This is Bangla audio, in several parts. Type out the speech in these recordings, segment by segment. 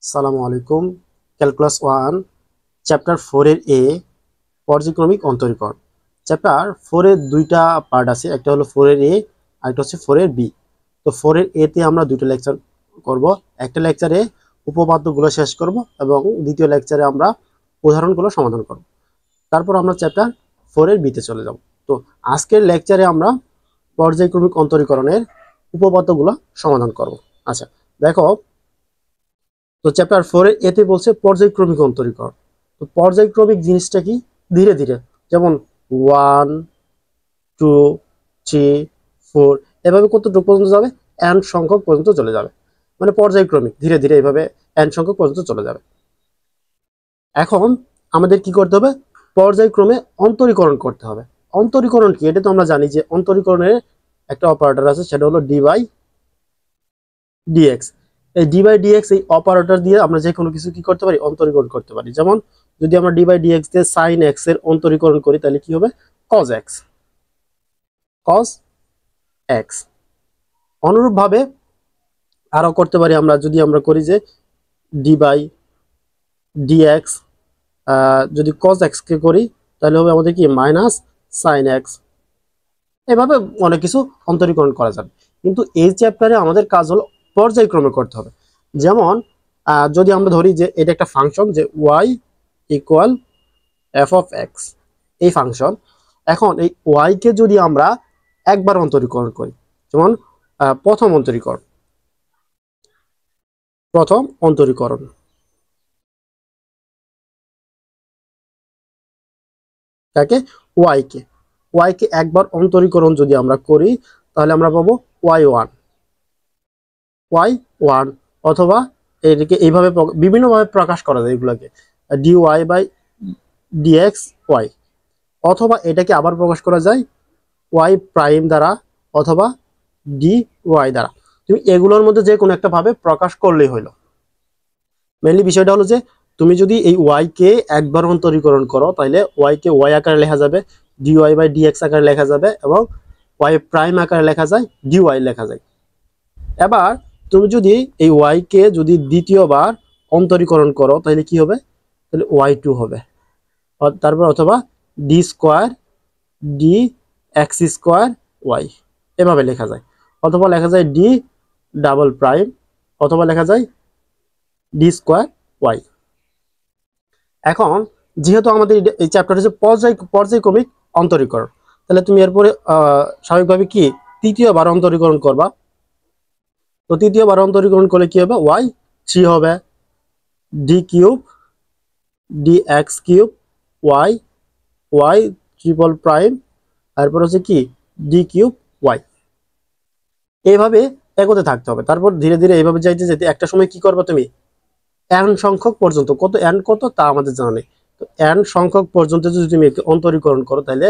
আসসালামু আলাইকুম। ক্যালকুলাস 1 চ্যাপ্টার 4 এর এ পর্যায়ক্রমিক অন্তরীকরণ। চ্যাপ্টার 4 এর দুইটা পার্ট আছে, একটা হলো 4 এর এ আর একটা হচ্ছে 4 এর বি। তো 4 এর এ তে আমরা দুটো লেকচার করব। একটা লেকচারে উপপাদ্যগুলো শেষ করব এবং দ্বিতীয় লেকচারে আমরা উদাহরণগুলো সমাধান করব। তারপর আমরা চ্যাপ্টার 4 এর বি তে চলে যাব। তো আজকের লেকচারে আমরা পর্যায়ক্রমিক অন্তরীকরণের উপপাদ্যগুলো সমাধান করব। আচ্ছা, দেখো, তো চ্যাপ্টার 4 এর এতে বলছে পর্যায়ক্রমিক অন্তরীকরণ। তো পর্যায়ক্রমিক জিনিসটা কি? ধীরে ধীরে, যেমন 1 2 3 4 এভাবে কতটুকু পর্যন্ত যাবে? n সংখ্যক পর্যন্ত চলে যাবে, মানে পর্যায়ক্রমিক ধীরে ধীরে এভাবে n সংখ্যক পর্যন্ত চলে যাবে। এখন আমাদের কি করতে হবে? পর্যায়ক্রমে অন্তরীকরণ করতে হবে। অন্তরীকরণ কি? এটা তো আমরা জানি যে অন্তরীকরণের একটা অপারেটর আছে, সেটা হলো ডি বাই ডিএক্স। এই ডি বাই ডিএক্স, এই অপারেটর দিয়ে আমরা যে কোনো কিছু কি করতে পারি? অন্তরীকরণ করতে পারি। যেমন যদি আমরা ডি বাই ডিএক্স দিয়ে সাইন এক্স এর অন্তরীকরণ করি, তাহলে কি হবে? Cos x, cos x. অনুরূপভাবে আরো করতে পারি আমরা, যদি আমরা করি যে ডি বাই ডিএক্স, যদি কজ এক্স কে করি তাহলে হবে আমাদের কি? Minus sine x. এভাবে অনেক কিছু অন্তরীকরণ করা যাবে, কিন্তু এই চ্যাপ্টারে আমাদের কাজ হলো পর্যায়ক্রমে করতে হবে। যেমন যদি আমরা ধরি যে এটা একটা ফাংশন, যে y equal f of x, এই ফাংশন। এখন এই ওয়াই কে যদি আমরা একবার অন্তরীকরণ করি, যেমন প্রথম অন্তরীকরণ তাকে ওয়াই কে একবার অন্তরীকরণ যদি আমরা করি, তাহলে আমরা পাবো ওয়াই ওয়ান, অথবা এটাকে এইভাবে বিভিন্নভাবে প্রকাশ করা যায় এগুলোকে, d y by dx y, অথবা এটাকে আবার প্রকাশ করা যায় ওয়াই প্রাইম দ্বারা অথবা ডি ওয়াই দ্বারা। তুমি এগুলোর মধ্যে যে কোনো একটা ভাবে প্রকাশ করলেই হইলো। মেইনলি বিষয়টা হলো যে তুমি যদি এই ওয়াই কে একবার অন্তরীকরণ করো, তাহলে ওয়াই কে ওয়াই আকারে লেখা যাবে, ডি ওয়াই বাই ডিএক্স আকারে লেখা যাবে, এবং ওয়াই প্রাইম আকারে লেখা যায়, ডি ওয়াই লেখা যায়। এবার তুমি যদি এই ওয়াই কে যদি দ্বিতীয়বার অন্তরীকরণ করো, তাহলে কি হবে? তাহলে ওয়াই টু হবে। তারপর অথবা d square d x square y, এভাবে লেখা যায়। অথবা লেখা যায় ডি ডাবল প্রাইম, অথবা লেখা যায় ডি স্কোয়ার ওয়াই। এখন যেহেতু আমাদের এই চ্যাপ্টার হচ্ছে পর্যায়ক্রমিক অন্তরীকরণ, তাহলে তুমি এরপরে স্বাভাবিকভাবে কি তৃতীয়বার অন্তরীকরণ করবা। তো তৃতীয়বার অন্তরীকরণ করলে কি হবে? ওয়াই থ্রি হবে, d cube d x cube y, y triple prime, তারপর হচ্ছে কি ডি কিউব ওয়াই। এইভাবে এগোতে থাকতে হবে। তারপর ধীরে ধীরে এইভাবে যাইতে যেতে একটা সময় কি করবে? তুমি এন সংখ্যক পর্যন্ত, কত এন কত তা আমাদের জানা নেই, তো এন সংখ্যক পর্যন্ত যদি তুমি অন্তরীকরণ করো, তাহলে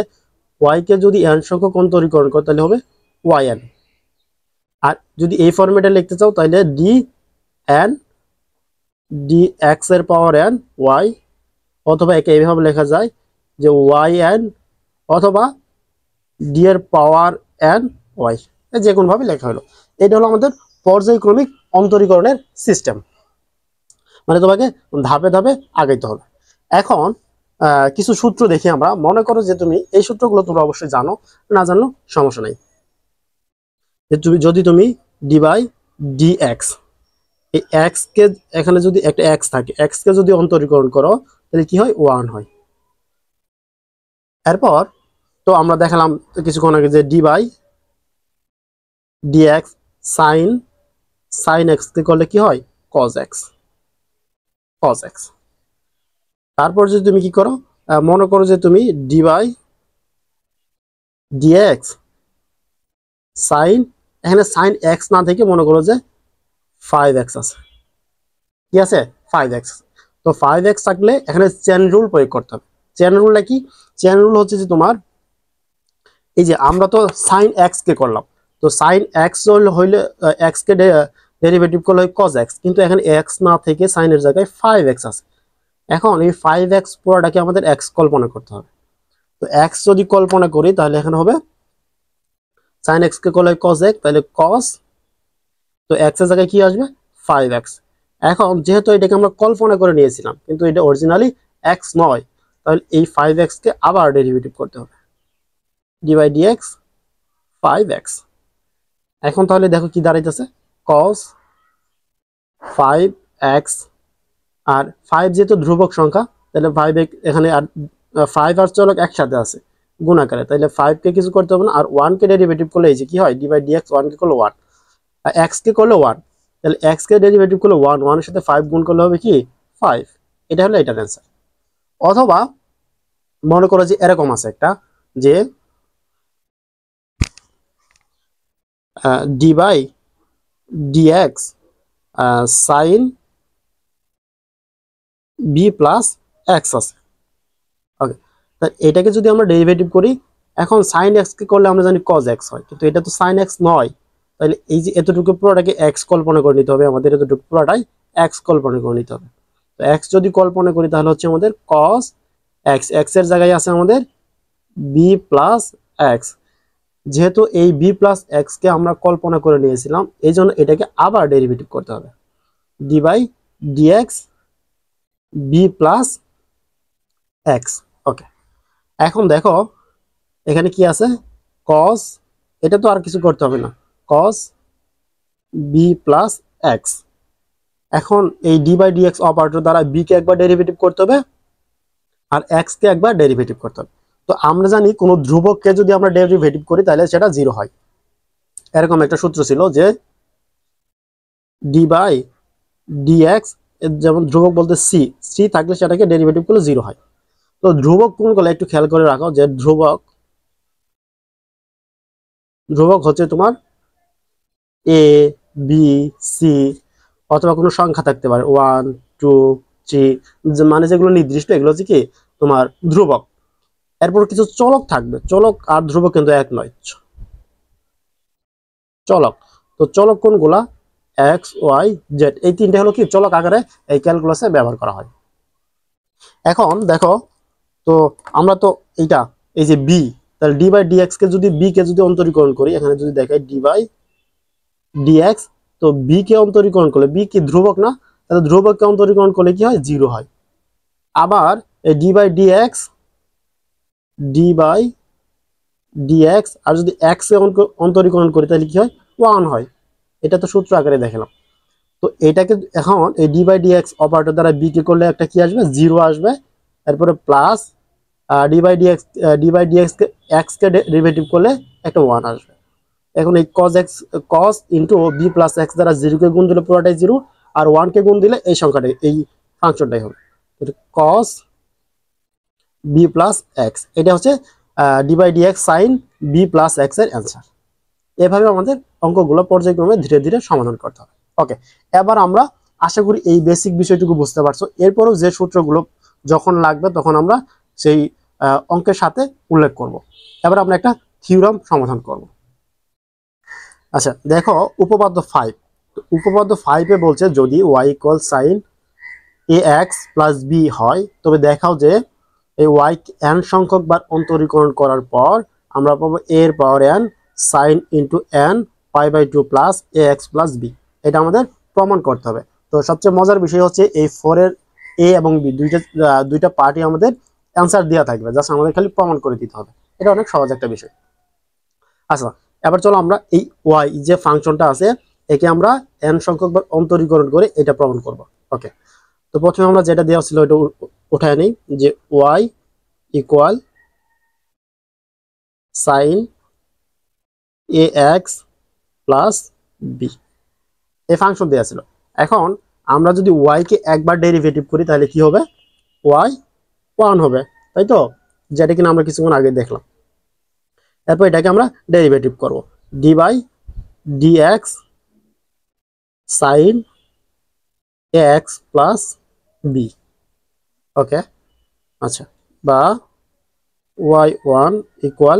ওয়াই কে যদি এন সংখ্যক অন্তরীকরণ করো, তাহলে হবে ওয়াই এন। আর যদি এই ফরম্যাটে লিখতে চাও, তাহলে ডি এন ডি এক্স এর পাওয়ার এন ওয়াই, অথবা একে এইভাবে লেখা যায় যে ওয়াই এন, অথবা ডি এর পাওয়ার এন ওয়াই, যে কোনো ভাবে লেখা হলো। এটা হলো আমাদের পর্যায়ক্রমিক অন্তরীকরণের সিস্টেম, মানে তোমাকে ধাপে ধাপে আগাইতে হবে। এখন কিছু সূত্র দেখি আমরা। মনে করো যে তুমি এই সূত্রগুলো তোমরা অবশ্যই জানো, না জানো সমস্যা নাই। যে যদি তুমি ডি বাই ডি এক্স, এই এক্স কে এখানে যদি একটা এক্স থাকে, এক্স কে যদি অন্তরীকরণ করো, তাহলে কি হয়? ওয়ান হয়। এরপর তো আমরা দেখালাম কিছুক্ষণ আগে যে d by d x sine x কে করলে কি হয়? Cos x. তারপর যদি তুমি কি করো, মনে করো যে তুমি ডি বাই ডিএক্স সাইন, এখানে সাইন এক্স না থেকে মনে করো যে 5x আছে, কি আছে? 5x। তো 5x থাকলে এখানে চেন রুল প্রয়োগ করতে হবে। চেন রুলটা কি? চেন রুল হচ্ছে যে তোমার এই যে আমরা তো সাইন এক্স কে করলাম, তো সাইন এক্স হইলে এক্স কে ডেরিভেটিভ করলে হয় কজ এক্স, কিন্তু এখানে এক্স না থেকে সাইনের জায়গায় 5x আছে। এখন এই 5x পুরোটাকে আমাদের এক্স কল্পনা করতে হবে। তো এক্স যদি কল্পনা করি, তাহলে এখানে হবে সাইন এক্স কে করলে কজ এক্স, তাহলে কজ, তো এক্স এর জায়গায় কি আসবে? 5x। এখন যেহেতু এটাকে আমরা কল্পনা করে নিয়েছিলাম কিন্তু এটা অরিজিনালি x নয়, তাহলে এই 5x কে আবার ডেরিভেটিভ করতে হবে, ডি বাই ডিএক্স 5x। এখন তাহলে দেখো কি দাঁড়াইতেছে, cos 5x, আর 5 যেহেতু ধ্রুবক সংখ্যা তাহলে 5 এখানে আর 5 আর চলক একসাথে আছে গুণাকারে, তাহলে 5 কে কিছু করতে হবে না, আর 1 কে ডেরিভেটিভ করলে এই যে কি হয়, ডি বাই ডিএক্স 1 কে করলে 1 আর x কে করলে 1, তাহলে x কে ডেরিভেটিভ করলে 1, 1 এর সাথে 5 গুণ করলে হবে কি 5। এটা হলো এটার অ্যান্সার। অথবা মনে করো যে এরকম আছে একটা, যে d by dx sine b plus x আছে। ওকে, তা এটাকে যদি আমরা ডেরিভেটিভ করি, এখন সাইন এক্স কে করলে আমরা জানি কজ এক্স হয়, কিন্তু এটা তো সাইন এক্স নয়, তাহলে এই যে এতটুকু পুরোটাকে এক্স কল্পনা করে নিতে হবে আমাদের, এতটুকু পুরোটাই এক্স কল্পনা করে নিতে হবে। তো এক্স যদি কল্পনা করি তাহলে হচ্ছে আমাদের কস এক্স, এক্স এর জায়গায় আছে আমাদের বি প্লাস এক্স। যেহেতু এই বি প্লাস এক্স কে আমরা কল্পনা করে নিয়েছিলাম, এই জন্য এটাকে আবার ডেরিভেটিভ করতে হবে, d by dx b plus x. Okay, এখন দেখো এখানে কি আছে, cos, এটা তো আর কিছু করতে হবে না, cos বি প্লাস এক্স। এখন এই ডি বাই ডিএক্স অপারেটর দ্বারা বি কে একবার ডেরিভেটিভ করতে হবে আর এক্স কে একবার ডেরিভেটিভ করতে হবে। তো আমরা জানি কোনো ধ্রুবককে যদি আমরা ডেরিভেটিভ করি তাহলে সেটা 0 হয়। এরকম একটা সূত্র ছিল যে ডি বাই ডিএক্স, যেমন ধ্রুবক বলতে সি, সি থাকলে সেটাকে ডেরিভেটিভ করলে 0 হয়। তো ধ্রুবক কোনগুলো একটু খেয়াল করে রাখো, যে ধ্রুবক হচ্ছে তোমার এ বি সি, অথবা কোনো সংখ্যা থাকতে পারে 1 2 3, মানে যেগুলো নির্দিষ্ট এগুলো হচ্ছে কি তোমার ধ্রুবক। এরপর কিছু চলক থাকবে, চলক আর ধ্রুবক কিন্তু এক নয়, চলক। তো চলক কোনগুলা, এক্স ওয়াই জেড, এই তিনটে হলো কি চলক আকারে এই ক্যালকুলাসে ব্যবহার করা হয়। এখন দেখো, তো আমরা তো এইটা এই যে বি, তাহলে ডি বাই ডিএক্স কে যদি বি কে যদি অন্তরীকরণ করি, এখানে যদি দেখাই ডি বাই ডিএক্স, তো বি কে অন্তরীকরণ করলে, বি কি ধ্রুবক না, তাহলে ধ্রুবককে অন্তরীকরণ করলে কি হয় 0 হয়। আবার এই d by dx, d by dx, আর যদি এক্স কে অন্তরীকরণ করি তাহলে কি হয় 1 হয়। এটা তো সূত্র আকারে দেখালাম। তো এটাকে এখন এই ডি বাই ডিএক্স অপারেটর দ্বারা বি কে করলে একটা কি আসবে 0 আসবে, এরপরে প্লাস ডি বাই ডিএক্স কে এক্স কে ডেরিভেটিভ করলে একটা 1 আসবে। এখন এই cos x, cos into b plus x দ্বারা 0 কে গুণ দিলে পুরোটাই 0, আর 1 কে গুণ দিলে এই সংখ্যাটাই, এই ফাংশনটাই হবে cos বি প্লাস এক্স। এটা হচ্ছে d by dx sine b plus x এর অ্যান্সার। এভাবে আমাদের অঙ্কগুলো পর্যায়ক্রমে ধীরে ধীরে সমাধান করতে হবে। ওকে, এবার আমরা আশা করি এই বেসিক বিষয়টুকু বুঝতে পারছো। এরপরও যে সূত্রগুলো যখন লাগবে তখন আমরা সেই অঙ্কের সাথে উল্লেখ করব। এবার আমরা একটা থিওরাম সমাধান করব। আচ্ছা দেখো, উপপাদ্য 5, উপপাদ্য 5 এ বলছে যদি y equal sign a x plus B হয়, তবে দেখাও যে এই y n সংখ্যক বার অন্তরীকরণ করার পর আমরা পাবো a এর power n sine into n pi by 2 plus a x plus b. এটা আমাদের প্রমাণ করতে হবে। তো সবচেয়ে মজার বিষয় হচ্ছে এই 4 এর a এবং b দুইটা পার্টই আমাদের অ্যান্সার দেওয়া থাকবে, জাস্ট আমাদের খালি প্রমাণ করে দিতে হবে। এটা অনেক সহজ একটা বিষয়। আচ্ছা, এবার চলো আমরা এই y যে ফাংশনটা আছে একে আমরা n সংখ্যক বার অন্তরীকরণ করে এটা প্রমাণ করব। ওকে, তো প্রথমে আমরা যেটা দেওয়া ছিল এটা উঠায় নেই, যে y equal sign a x plus B, এই ফাংশন দেওয়া ছিল। এখন আমরা যদি y কে একবার ডেরিভেটিভ করি তাহলে কি হবে, y 1 হবে, তাই তো, যেটা কিনা আমরা কিছুক্ষণ আগে দেখলাম। এরপর এটাকে আমরা ডেরিভেটিভ করব, d by dx sine a x plus b. Okay, আচ্ছা, বা y1 ইকুয়াল,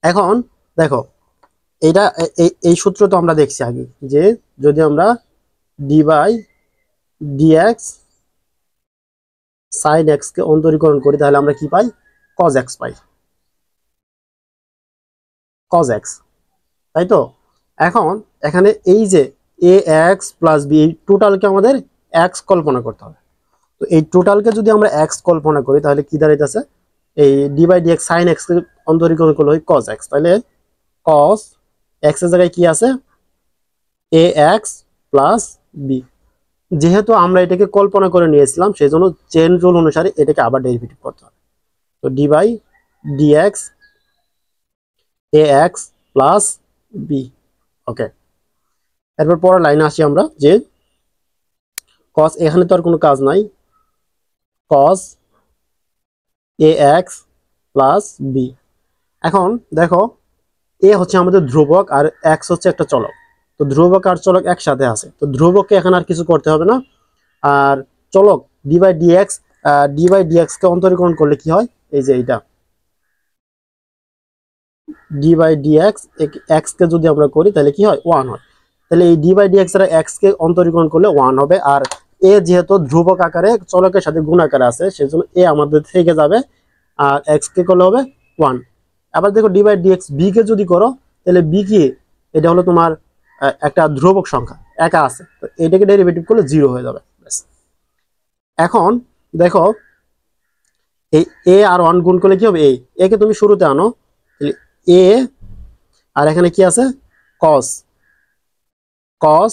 এখন দেখো এইটা এই সূত্র তো আমরা দেখছি আগে, যে যদি আমরা d by dx sine x কে অন্তরীকরণ করি তাহলে আমরা কি পাই, কজ এক্স পাই, কজ এক্স, তাই তো। এখন এখানে এই যে এ এক্স প্লাস বি, এই টোটালকে আমাদের এক্স কল্পনা করতে হবে। তো এই টোটালকে যদি আমরা এক্স কল্পনা করি তাহলে কি দাঁড়াইতেছে, এই d by d x sine x অন্তরীকরণ করলে হয় কস এক্স, তাহলে কস এক্স এর জায়গায় কি আছে, এ এক্স প্লাস বি। যেহেতু আমরা এটাকে কল্পনা করে নিয়েছিলাম সেই জন্য চেন রুল অনুসারে এটাকে আবার ডেরিভেটিভ করতে হবে। তো d by d x a x plus b. Okay, এরপর পরের লাইনে আসি আমরা, যে কস, এখানে তো আর কোনো কাজ নাই, কস এ এক্স প্লাস বি। এখন দেখো এ হচ্ছে আমাদের ধ্রুবক আর এক্স হচ্ছে একটা চলক, তো ধ্রুবক আর চলক একসাথে আছে, তো ধ্রুবককে এখন আর কিছু করতে হবে না। আর চলক ডি বাই ডি এক্স কে অন্তরীকরণ করলে কি হয়, এই যে এইটা ডি বাই ডি এক্স কে যদি আমরা করি তাহলে কি হয়, 1 হয়। তাহলে এই ডি বাই ডি এক্স এর এক্স কে অন্তরীকরণ করলে 1 হবে। আর এ যেহেতু ধ্রুবক আকারে চলকের সাথে গুণ আকারে আছে সেজন্য এ আমাদের থেকে যাবে, আর এক্স কে করলে হবে 1। আবার দেখো d by d x b কে যদি করো তাহলে বি কি, এটা হলো তোমার একটা ধ্রুবক সংখ্যা একা আছে, তো এটাকে ডেরিভেটিভ করলে 0 হয়ে যাবে। এখন দেখো এই এ আর 1 গুণ করলে কি হবে, এ কে তুমি শুরুতে আনো, তাহলে এ আর এখানে কি আছে, কস কস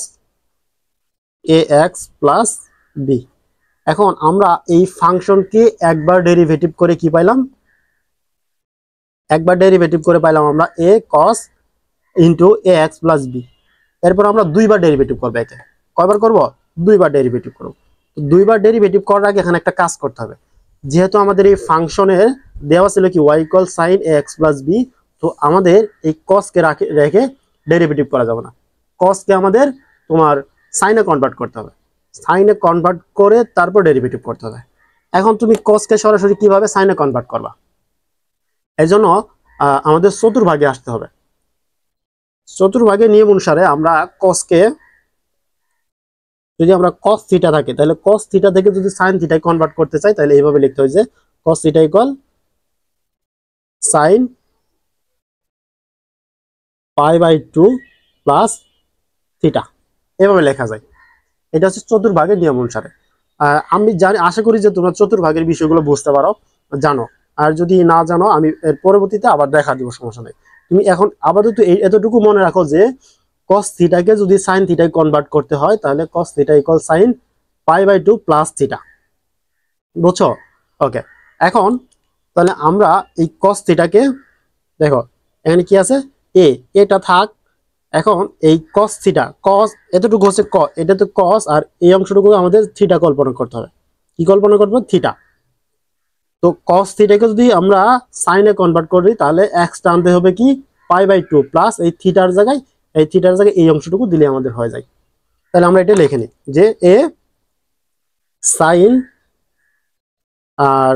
এ এক্স প্লাস বি। এখন আমরা এই ফাংশনকে একবার ডেরিভেটিভ করে কি পাইলাম, একবার ডেরিভেটিভ করে পাইলাম আমরা এ কস ইন্টু এ এক্স প্লাস বি। এরপর আমরা দুইবার ডেরিভেটিভ করবো, একে কয়বার করব, দুইবার ডেরিভেটিভ করব। দুইবার ডেরিভেটিভ করার আগে এখানে একটা কাজ করতে হবে, যেহেতু আমাদের এই ফাংশনের দেওয়া ছিল কি Y equal sign a x plus b, তো আমাদের এই কসকে রেখে ডেরিভেটিভ করা যাবে না, কসকে আমাদের তোমার সাইনে কনভার্ট করতে হবে, সাইনে কনভার্ট করে তারপর ডেরিভেটিভ করতে হবে। এখন তুমি কসকে সরাসরি কিভাবে সাইনে কনভার্ট করবা, এই জন্য আমাদের চতুর্ভাগে আসতে হবে। চতুর্ভাগের নিয়ম অনুসারে আমরা কসকে, যদি আমরা কস থিটা থাকে তাহলে কস থিটা থেকে যদি সাইন থিটায় কনভার্ট করতে চাই তাহলে এইভাবে লিখতে হয় যে cos theta equal sine pi by 2 plus theta, এভাবে লেখা যায়। এটা হচ্ছে চতুর্ভাগের নিয়ম অনুসারে। আমি জানি, আশা করি যে তোমরা চতুর্ভাগের বিষয়গুলো বুঝতে পারো, জানো। আর যদি না জানো আমি এর পরবর্তীতে আবার দেখা দিব, সমস্যা নেই। তুমি এখন আপাতত এতটুকু মনে রাখো যে কস থিটাকে যদি সাইন থিটায় কনভার্ট করতে হয় তাহলে cos theta equal sine pi by 2 plus theta, বুঝছো? ওকে, এখন তাহলে আমরা এই কস থিটাকে, দেখো এখানে কি আছে, এটা থাক। এখন এই কস থিটা, কস এতটুকু হচ্ছে এটা তো কস, আর এই অংশটুকু আমাদের থিটা কল্পনা করতে হবে। কি কল্পনা করবো, থিটা। তো কস থিটাকে যদি আমরা সাইনে কনভার্ট করি তাহলে এক্স টানতে হবে কি, পাই বাই 2 প্লাস এই থিটার জায়গায় এই অংশটুকু দিলে আমাদের হয়ে যায়। তাহলে আমরা এটা লিখে নিই যে এ সাইন, আর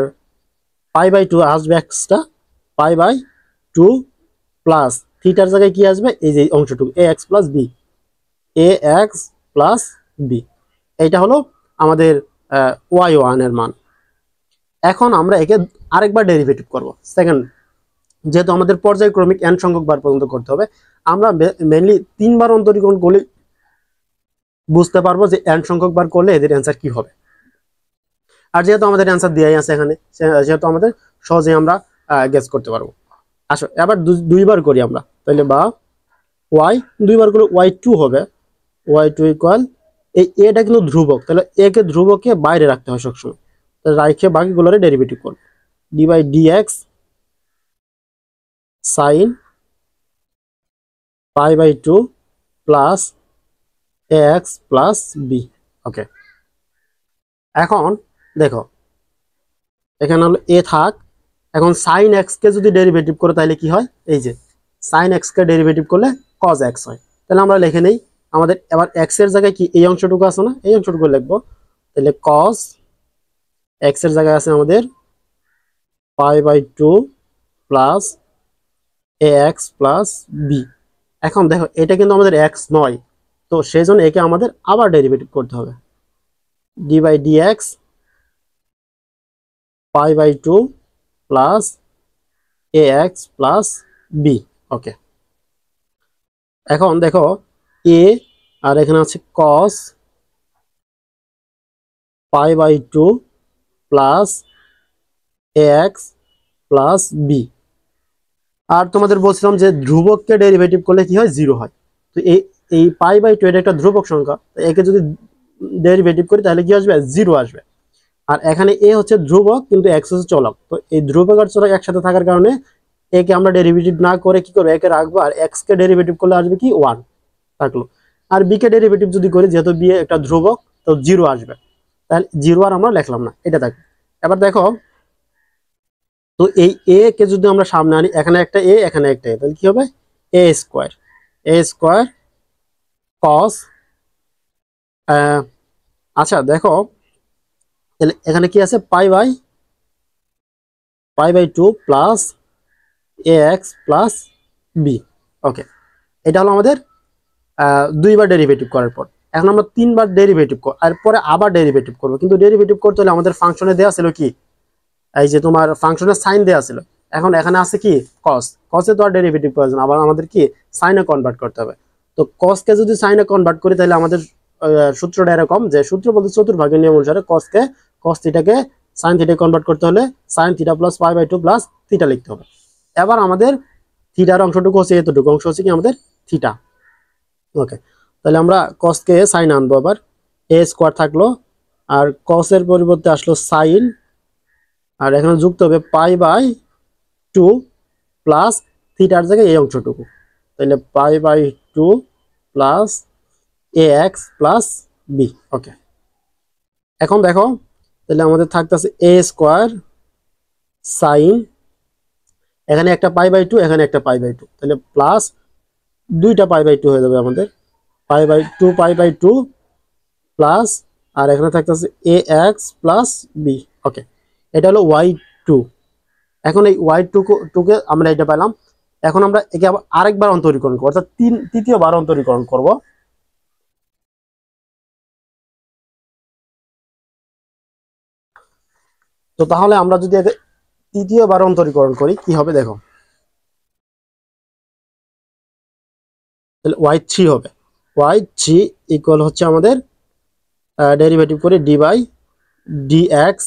পাই বাই 2 আসবে এক্সটা, পাই বাই 2 প্লাস থিটার জায়গায় কি আসবে, এই যে অংশটুকু এ এক্স প্লাস বি, এ এক্স প্লাস বি। এইটা হলো আমাদের y1 এর মান। এখন আমরা একে আরেকবার ডেরিভেটিভ করব, সেকেন্ড, যেহেতু আমাদের পর্যায়ক্রমিক n সংখ্যক বার পর্যন্ত করতে হবে, আমরা মেইনলি 3 বার অন্তরীকরণ করলে বুঝতে পারবো যে n সংখ্যক বার করলে এদের অ্যান্সার কি হবে। আর যেহেতু আমাদের অ্যান্সার দেয়াই আছে এখানে, যেহেতু আমাদের সহজেই আমরা গেস করতে পারবো। আসো এবার দুইবার করি আমরা, তাহলে বা y দুইবার করলে y2 হবে, y2 ইকুয়াল, এই এটা কিন্তু ধ্রুবক, তাহলে এ কে ধ্রুবকে বাইরে রাখতে হয় সবসময়, তাহলে রাখে বাকিগুলোরে ডেরিভেটিভ করব, d by d x sine pi by 2 plus a x plus b. Okay, এখন দেখো এখানে হলো এ থাক। এখন সাইন এক্স কে যদি ডেরিভেটিভ করে তাহলে কি হয়, এই যে সাইন এক্স কে ডেরিভেটিভ করলে কজ এক্স হয়। তাহলে আমরা লিখে নেই, আমাদের এবার এক্স এর জায়গায় কি এই অংশটুকু আছে না, এই অংশটুকু লিখবো, তাহলে কজ এক্স এর জায়গায় আছে আমাদের pi by 2 plus a x plus b. এখন দেখো এটা কিন্তু আমাদের এক্স নয়, তো সেই জন্য একে আমাদের আবার ডেরিভেটিভ করতে হবে, d by d x pi by 2 plus a x plus b. Okay, এখন দেখো এ আর এখানে আছে cos π/2 plus ax plus b। আর তোমাদের বলছিলাম যে ধ্রুবককে ডেরিভেটিভ করলে কি হয়, 0 হয়। তো এই π/2 এটা একটা ধ্রুবক সংখ্যা, একে যদি ডেরিভেটিভ করি তাহলে কি আসবে, 0 আসবে। আর এখানে এ হচ্ছে ধ্রুবক কিন্তু এক্স হচ্ছে চলক, তো এই ধ্রুবক আর চলক একসাথে থাকার কারণে একে আমরা ডেরিভেটিভ না করে কি করবো, একে রাখবো, আর এক্স কে ডেরিভেটিভ করলে আসবে কি 1 থাকলো। আর বি কে ডেরিভেটিভ যদি করি, যেহেতু বি একটা ধ্রুবক, তো 0 আসবে, তাহলে 0 আর আমরা লিখলাম না, এটা থাকবে। এবার দেখো, তো এই এ কে যদি আমরা সামনে আনি, এখানে একটা এ এখানে একটা এ, তাহলে কি হবে, এ স্কোয়ার কস, আচ্ছা দেখো তাহলে এখানে কি আছে, π/2 plus ax plus b. Okay, এটা হলো আমাদের দুইবার ডেরিভেটিভ করার পর। এখন আমরা তিনবার ডেরিভেটিভ আর পরে আবার ডেরিভেটিভ করবো, কিন্তু ডেরিভেটিভ করতে হলে আমাদের ফাংশনে দেওয়া ছিল কি, এই যে তোমার ফাংশনের সাইন দেওয়া ছিল। এখন এখানে আছে কি কস, কসে তো আর ডেরিভেটিভ প্রয়োজন, আবার আমাদের কি সাইনে কনভার্ট করতে হবে। তো কসকে যদি সাইনে কনভার্ট করি, তাহলে আমাদের সূত্রটা এরকম, যে সূত্র বলতে চতুর্ভাগের নিয়ম অনুসারে কস থিটাকে সাইন থিটা কনভার্ট করতে হলে sine theta plus π/2 plus theta লিখতে হবে। এবার আমাদের থিটার অংশটুকু হচ্ছে, এতটুকু অংশ হচ্ছে কি আমাদের থিটা। ওকে, তাহলে আমরা কসকে সাইন আনবো, আবার এ স্কোয়ার থাকলো, আর কসের পরিবর্তে আসলো সাইন, আর এখানে যুক্ত হবে π/2 প্লাস থিটার জায়গায় এই অংশটুকু, তাহলে π/2 plus ax plus b. Okay, এখন দেখো তাহলে আমাদের থাকতেছে এ স্কোয়ার সাইন, এখানে একটা π/2 এখানে একটা π/2, তাহলে প্লাস দুইটা π/2 হয়ে যাবে আমাদের, π/2 প্লাস, আর এখানে থাকতেছে ax প্লাস বি। ওকে, এটা হলো y2। এখন এই y2 আমরা এটা পেলাম। এখন আমরা একে আবার আরেকবার অন্তরীকরণ করবো, অর্থাৎ তৃতীয়বার অন্তরীকরণ করব। তো তাহলে আমরা যদি একে তৃতীয়বার অন্তরীকরণ করি কি হবে দেখো, তাহলে y3 হবে, y3 ইকুয়াল হচ্ছে আমাদের ডেরিভেটিভ করে d/dx,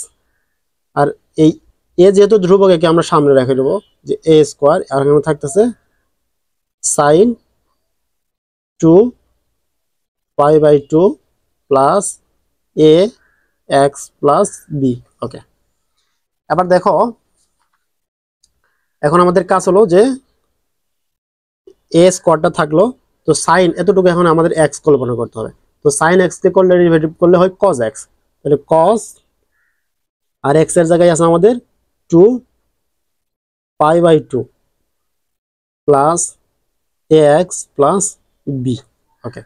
আর এই এ যেহেতু ধ্রুবক, একে আমরা সামনে রেখে দেবো, যে এ স্কোয়ার, আর এখানে থাকতেছে sign 2 π/2 plus a x plus b. ওকে, এবার দেখো এখন আমাদের কাজ হলো যে এ স্কোয়ারটা থাকলো, তো সাইন এতটুকু এখন আমাদের এক্স কল্পনা করতে হবে। তো সাইন এক্স কে করলে ডেরিভেটিভ করলে হয় কজ এক্স, তাহলে কজ, আর এক্স এর জায়গায় আছে আমাদের 2 π/2 plus a x plus b. Okay,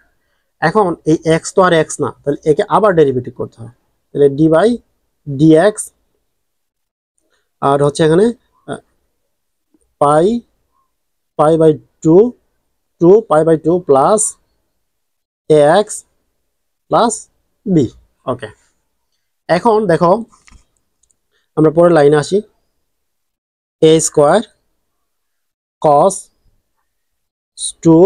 এখন এই এক্স তো আর এক্স না, তাহলে একে আবার ডেরিভেটিভ করতে হবে, তাহলে d/dx, আর হচ্ছে এখানে পাই π/2 2 plus a x plus b. Okay, এখন দেখো আমরা পরের লাইনে আসি, এ square cos 2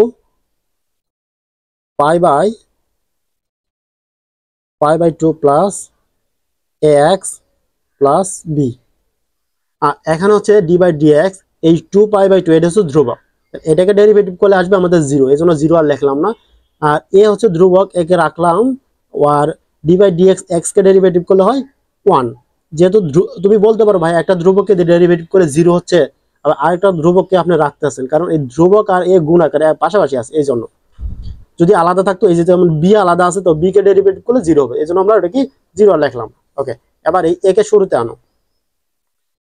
π/2 plus a x plus b. আর এখানে হচ্ছে d/dx, এই 2 π/2 এটা হচ্ছে ধ্রুবক, এটাকে ডেরিভেটিভ করলে আসবে আমাদের 0, এই জন্য 0 আর লিখলাম না। আর এ হচ্ছে ধ্রুবক, একে রাখলাম, আর d/dx এক্স কে ডেরিভেটিভ করলে হয় 1। যেহেতু তুমি বলতে পারো ভাই একটা ধ্রুবককে ডেরিভেটিভ করে 0 হচ্ছে, আবার আরেকটা ধ্রুবককে আপনি রাখতেছেন, কারণ এই ধ্রুবক আর এ গুণ আকারে পাশাপাশি আছে, এই জন্য। যদি আলাদা থাকতো, এই যে যেমন বি আলাদা আছে, তো বি কে ডেরিভেটিভ করলে 0 হবে, এই জন্য আমরা এটা কি 0 আর লিখলাম। ওকে, এবার এই একে শুরুতে আনো,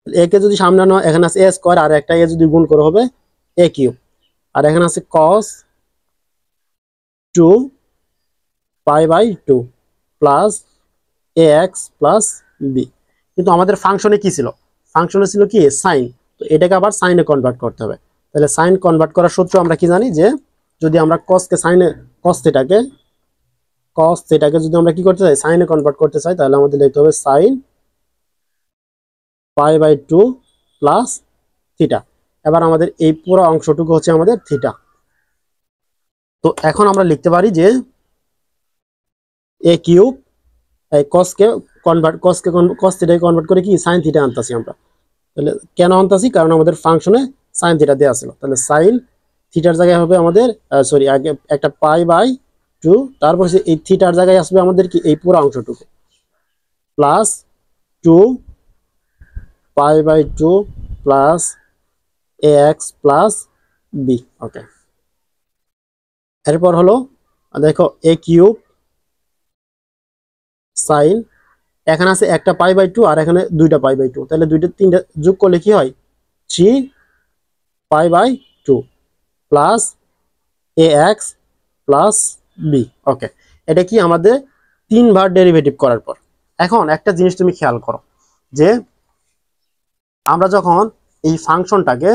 একে যদি সামনে আনো, এখানে আছে এ স্কোয়ার, আর একটা এ যদি গুণ করে হবে এ কিউব, আর এখানে আছে কস 2 π/2 plus a x plus B. কিন্তু আমাদের ফাংশনে কি ছিল, ফাংশনে ছিল কি সাইন, তো এটাকে আবার সাইনে কনভার্ট করতে হবে। তাহলে সাইন কনভার্ট করার সূত্র আমরা কি জানি, যে যদি আমরা কসকে সাইনে কস থিটাকে যদি আমরা কি করতে চাই, সাইনে কনভার্ট করতে চাই, তাহলে আমাদের লিখতে হবে সাইন π/2 প্লাস থিটা। এবার আমাদের এই পুরো অংশটুকু হচ্ছে আমাদের থিটা। তো এখন আমরা লিখতে পারি যে এ কিউব এই কসকে কস থিটাকে কনভার্ট করে কি সাইন থিটা আনতাছি আমরা। তাহলে কেন আনতাছি? কারণ আমাদের ফাংশনে সাইন থিটা দেওয়া ছিল। তাহলে সাইন থিটার জায়গায় হবে আমাদের সরি আগে একটা পাই বাই 2, তারপর এই থিটার জায়গায় আসবে আমাদের কি এই পুরো অংশটুকু plus 2 pi by 2 plus a x plus b. Okay, এরপর হলো দেখো এ কিউব সাইন, এখানে আছে একটা পাই বাই 2 আর এখানে দুইটা পাই বাই 2, তাহলে দুইটা তিনটা যোগ করলে কি হয় 3 pi by 2 plus a x plus b. Okay, এটা কি আমাদের 3 বার ডেরিভেটিভ করার পর। এখন একটা জিনিস তুমি খেয়াল করো যে আমরা যখন এই ফাংশনটাকে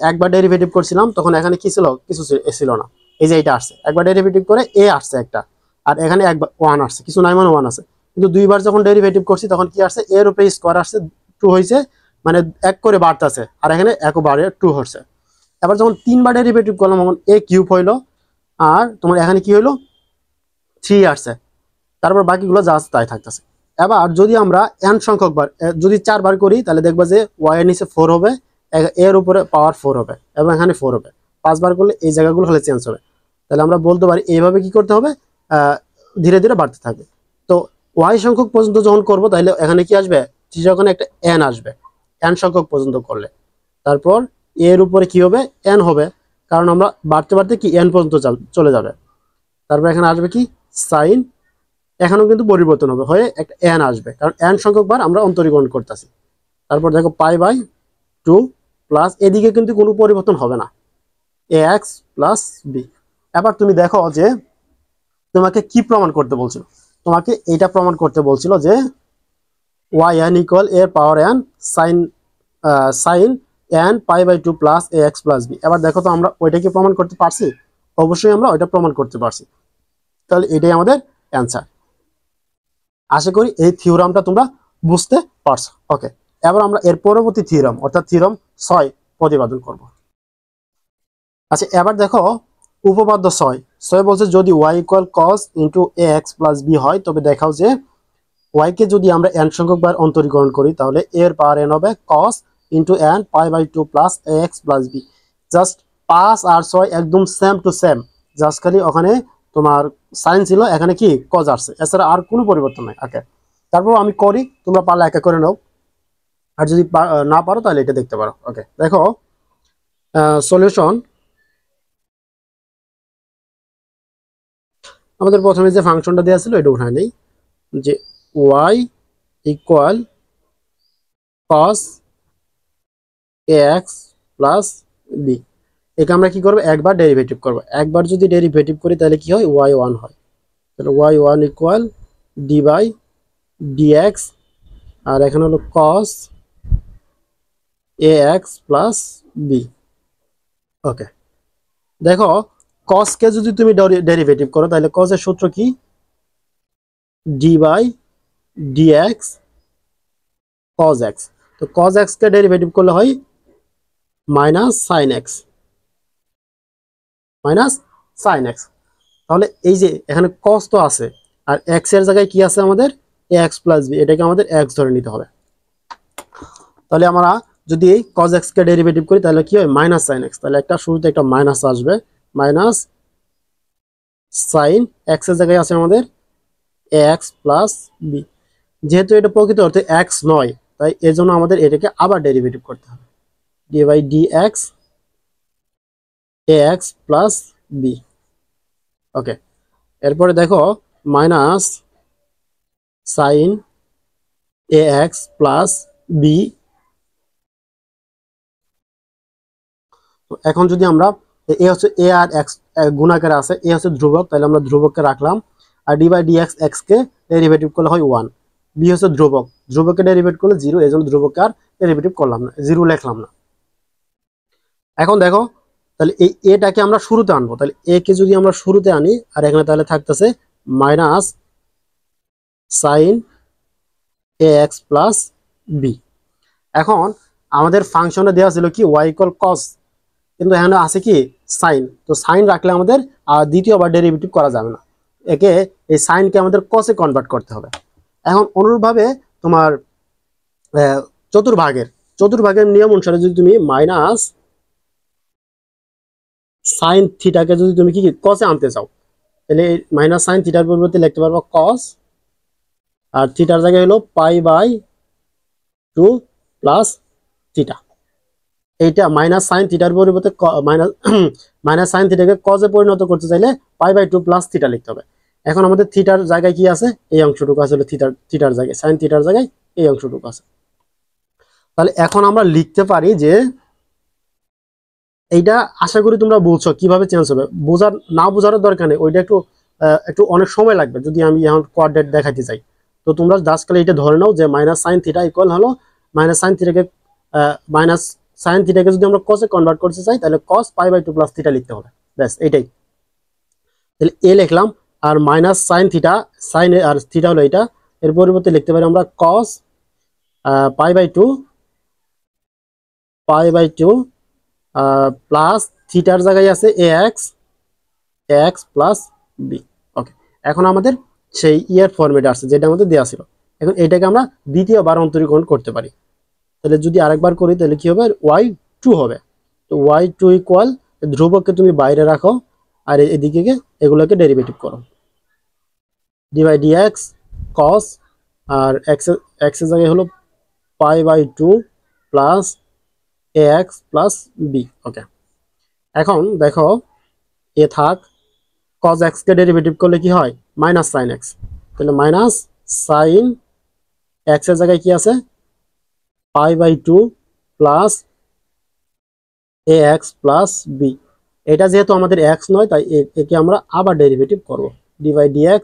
একবার ডেরিভেটিভ করছিলাম তখন এখানে কি ছিল, কিছু ছিল না। এই যে এটা আসছে একবার ডেরিভেটিভ করে এ আসছে একটা, আর এখানে একবার 1 আসছে, কিছু নাই মানে 1 আছে। কিন্তু দুইবার যখন ডেরিভেটিভ করছি তখন কি আসছে, এর উপরে স্কোয়ার আসছে 2 হয়েছে, মানে এক করে বাড়তেছে, আর এখানে একবারে 2 হচ্ছে। এবার যখন 3বার ডেরিভেটিভ করলাম তখন এ কিউব হইলো, আর তোমার এখানে কি হইলো 3 আসছে, তারপর বাকিগুলো যা আছে তাই থাকতেছে। এবার যদি আমরা n সংখ্যক বার যদি 4বার করি তাহলে দেখবা যে y এর নিচে 4 হবে, এর উপরে পাওয়ার 4 হবে এবং এখানে 4 হবে। 5বার করলে এই জায়গাগুলো খালি চেঞ্জ হবে। তাহলে আমরা বলতে পারি এইভাবে কি করতে হবে, ধীরে ধীরে বাড়তে থাকবে। তো y সংখ্যক পর্যন্ত যখন করব তাহলে এখানে কি আসবে, যখন একটা n আসবে, n সংখ্যক পর্যন্ত করলে তারপর এর উপরে কি হবে n হবে, কারণ আমরা বাড়তে বাড়তে কি n পর্যন্ত চলে যাবে। তারপর এখানে আসবে কি সাইন, এখানেও কিন্তু পরিবর্তন হবে, হয়ে একটা n আসবে, কারণ n সংখ্যক বার আমরা অন্তরীকরণ করতেছি। তারপর দেখো পাই বাই 2 প্লাস, এদিকে কিন্তু কোনো পরিবর্তন হবে না, এ এক্স প্লাস বি। এবার তুমি দেখো যে তোমাকে কি প্রমাণ করতে বলছিল, তোমাকে এইটা প্রমাণ করতে বলছিল যে ওয়াই এন ইকুয়াল এর power n sine n pi by 2 plus a x plus b. এবার দেখো তো আমরা ওইটাকে প্রমাণ করতে পারছি, অবশ্যই আমরা ওইটা প্রমাণ করতে পারছি। তাহলে এটাই আমাদের অ্যান্সার। আশা করি এই থিওরামটা তোমরা বুঝতে পারছো। ওকে, এবার আমরা এর পরবর্তী থিওরাম অর্থাৎ থিওরাম 6 প্রতিপাদন করব। আচ্ছা, এবার দেখো উপপাদ্য 6 বলছে যদি y ইকুয়াল cos ইন্টু এ এক্স প্লাস বি হয় তবে দেখাও যে y কে যদি আমরা n সংখ্যক বার অন্তরীকরণ করি তাহলে এর পাওয়ার n হবে cos into n pi by 2 plus a x plus b. Just 5 আর 6 একদম সেম টু সেম, জাস্ট খালি ওখানে তোমার সাইন ছিল, এখানে কি কজ আসছে, এছাড়া আর কোনো পরিবর্তন নাই। ওকে, তারপর আমি করি, তোমরা পারলে একা করে নাও, আর যদি না পারো তাহলে এটা দেখতে পারো। ওকে, দেখো সলিউশন। আমাদের প্রথমে যে ফাংশনটা দেওয়া ছিল এটা উঠায় নেই, যে y equal cos ax plus b. একে আমরা কি করবো, একবার ডেরিভেটিভ করবো। একবার যদি ডেরিভেটিভ করি তাহলে কি হয়, y1 হয়। তাহলে y1 equal d by dx, আর এখানে হলো cos ax plus b. Okay, দেখো cos কে যদি তুমি ডেরিভেটিভ করো তাহলে cos এর সূত্র কি, d by dx cos x। তো cos x কে ডেরিভেটিভ করলে হয় minus sine x, minus sine x. তাহলে এই যে এখানে cos তো আছে, আর x এর জায়গায় কি আছে আমাদের ax প্লাস বি, এটাকে আমাদের x ধরে নিতে হবে। তাহলে আমরা যদি cos x কে ডেরিভেটিভ করি তাহলে কি হয় মাইনাস সাইন এক্স, তাহলে একটা শুরুতে একটা মাইনাস আসবে, মাইনাস সাইন এক্স এর জায়গায় আছে আমাদের ax প্লাস বি। যেহেতু এটা প্রকৃত অর্থে x নয় তাই এর জন্য আমাদের এটাকে আবার ডেরিভেটিভ করতে হবে, d by dx ax plus b. Okay, এরপরে দেখো minus sine ax plus b. এখন যদি আমরা এ হচ্ছে এ আর এক্স গুণাকারে আছে, এ হচ্ছে ধ্রুবক, তাহলে আমরা ধ্রুবককে রাখলাম, আর ডি বাই ডিএক্স এক্স কে ডেরিভেটিভ করলে হয় 1, বি হচ্ছে ধ্রুবক, ধ্রুবককে ডেরিভেটিভ করলে 0, এই জন্য ধ্রুবককে আর ডেরিভেটিভ করলাম না, 0 লিখলাম না। এখন দেখো তাহলে এই এটাকে আমরা শুরুতে আনবো, তাহলে এ কে যদি আমরা শুরুতে আনি, আর এখানে তাহলে থাকতেছে minus sine a x plus b. এখন আমাদের ফাংশনে দেওয়া ছিল কি y ইকুয়াল cos, কিন্তু এখানে আছে কি সাইন, তো সাইন রাখলে আমাদের দ্বিতীয়বার ডেরিভেটিভ করা যাবে না, একে এই সাইনকে আমাদের কসে কনভার্ট করতে হবে। এখন অনুরূপভাবে তোমার চতুর্ভাগের নিয়ম অনুসারে যদি তুমি মাইনাস সাইন থিটাকে যদি তুমি কি কসে আনতে চাও, তাহলে মাইনাস সাইন থিটার পরিবর্তে লিখতে পারবো কস, আর থিটার জায়গায় হলো π/2 প্লাস থিটা। এইটা মাইনাস সাইন থিটার পরিবর্তে মাইনাস সাইন থিটাকে কজে পরিণত করতে চাইলে π/2 প্লাস থিটা লিখতে হবে। এখন আমাদের থিটার জায়গায় কি আছে, এই অংশটুকু আছে হলো থিটার জায়গায়, সাইন থিটার জায়গায় এই অংশটুকু আছে। তাহলে এখন আমরা লিখতে পারি যে এইটা আশা করি তোমরা বলছো কিভাবে চেঞ্জ হবে, বোঝার দরকার নেই, ওইটা একটু অনেক সময় লাগবে যদি আমি এখন কোঅর্ডিনেট দেখাইতে চাই। তো তোমরা জাস্ট খালি এটা ধরে নাও যে মাইনাস সাইন থিটা ইকুয়াল হলো মাইনাস সাইন থিটাকে যদি আমরা কসে কনভার্ট করতে চাই তাহলে cos π/2 প্লাস থিটা লিখতে হবে, ব্যাস এইটাই। তাহলে এ লিখলাম, আর মাইনাস সাইন থিটা, সাইন আর থিটা হলো এটা, এর পরিবর্তে লিখতে পারি আমরা cos π/2 প্লাস থিটার জায়গায় আছে ax প্লাস বি। ওকে, এখন আমাদের সেই ইয়ার ফরম্যাটে আসছে যেটা আমাদের দেওয়া ছিল। এখন এটাকে আমরা দ্বিতীয়বার অন্তরীকরণ করতে পারি। তাহলে যদি আরেকবার করি তাহলে কি হবে, y2 হবে। তো y2 ইকুয়াল, ধ্রুবককে তুমি বাইরে রাখো আর এদিকে এগুলোকে ডেরিভেটিভ করো, dx cos, আর x এর জায়গায় হলো π/2 plus ax plus b. Okay, এখন দেখো এ থাক, cos x কে ডেরিভেটিভ করলে কি হয়, মাইনাস সাইন x। তাহলে মাইনাস সাইন x এর জায়গায় কি আছে π/2 প্লাস ax প্লাস বি। এটা যেহেতু আমাদের x নয় তাই একে আমরা আবার ডেরিভেটিভ করব, dx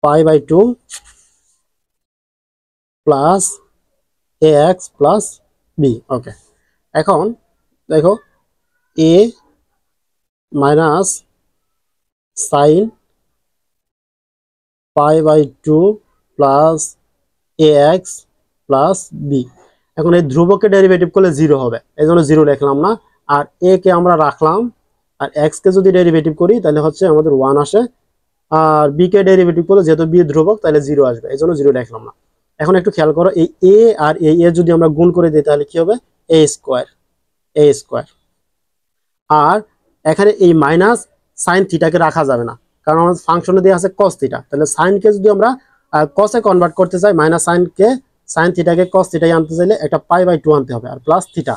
π/2 plus ax plus b. Okay, এখন দেখো a minus sine π/2 plus ax plus b. এখন এই ধ্রুবককে ডেরিভেটিভ করলে 0 হবে, এই জন্য 0 লিখলাম না, আর a কে আমরা রাখলাম, আর x কে যদি ডেরিভেটিভ করি তাহলে হচ্ছে আমাদের 1 আসে, আর b কে ডেরিভেটিভ করলে যেহেতু b ধ্রুবক তাহলে 0 আসবে, এই জন্য 0 লিখলাম না। এখন একটু খেয়াল করো, এই a আর a যদি আমরা গুণ করে দিই তাহলে কি হবে, a স্কোয়ার। আর এখানে এই মাইনাস সাইন থিটাকে রাখা যাবে না, কারণ আমাদের ফাংশনে দেওয়া আছে cos থিটা। তাহলে সাইনকে যদি আমরা কসে কনভার্ট করতে চাই, মাইনাস সাইন থিটাকে cos থিটায় আনতে চাইলে একটা π/2 আনতে হবে, আর প্লাস থিটা।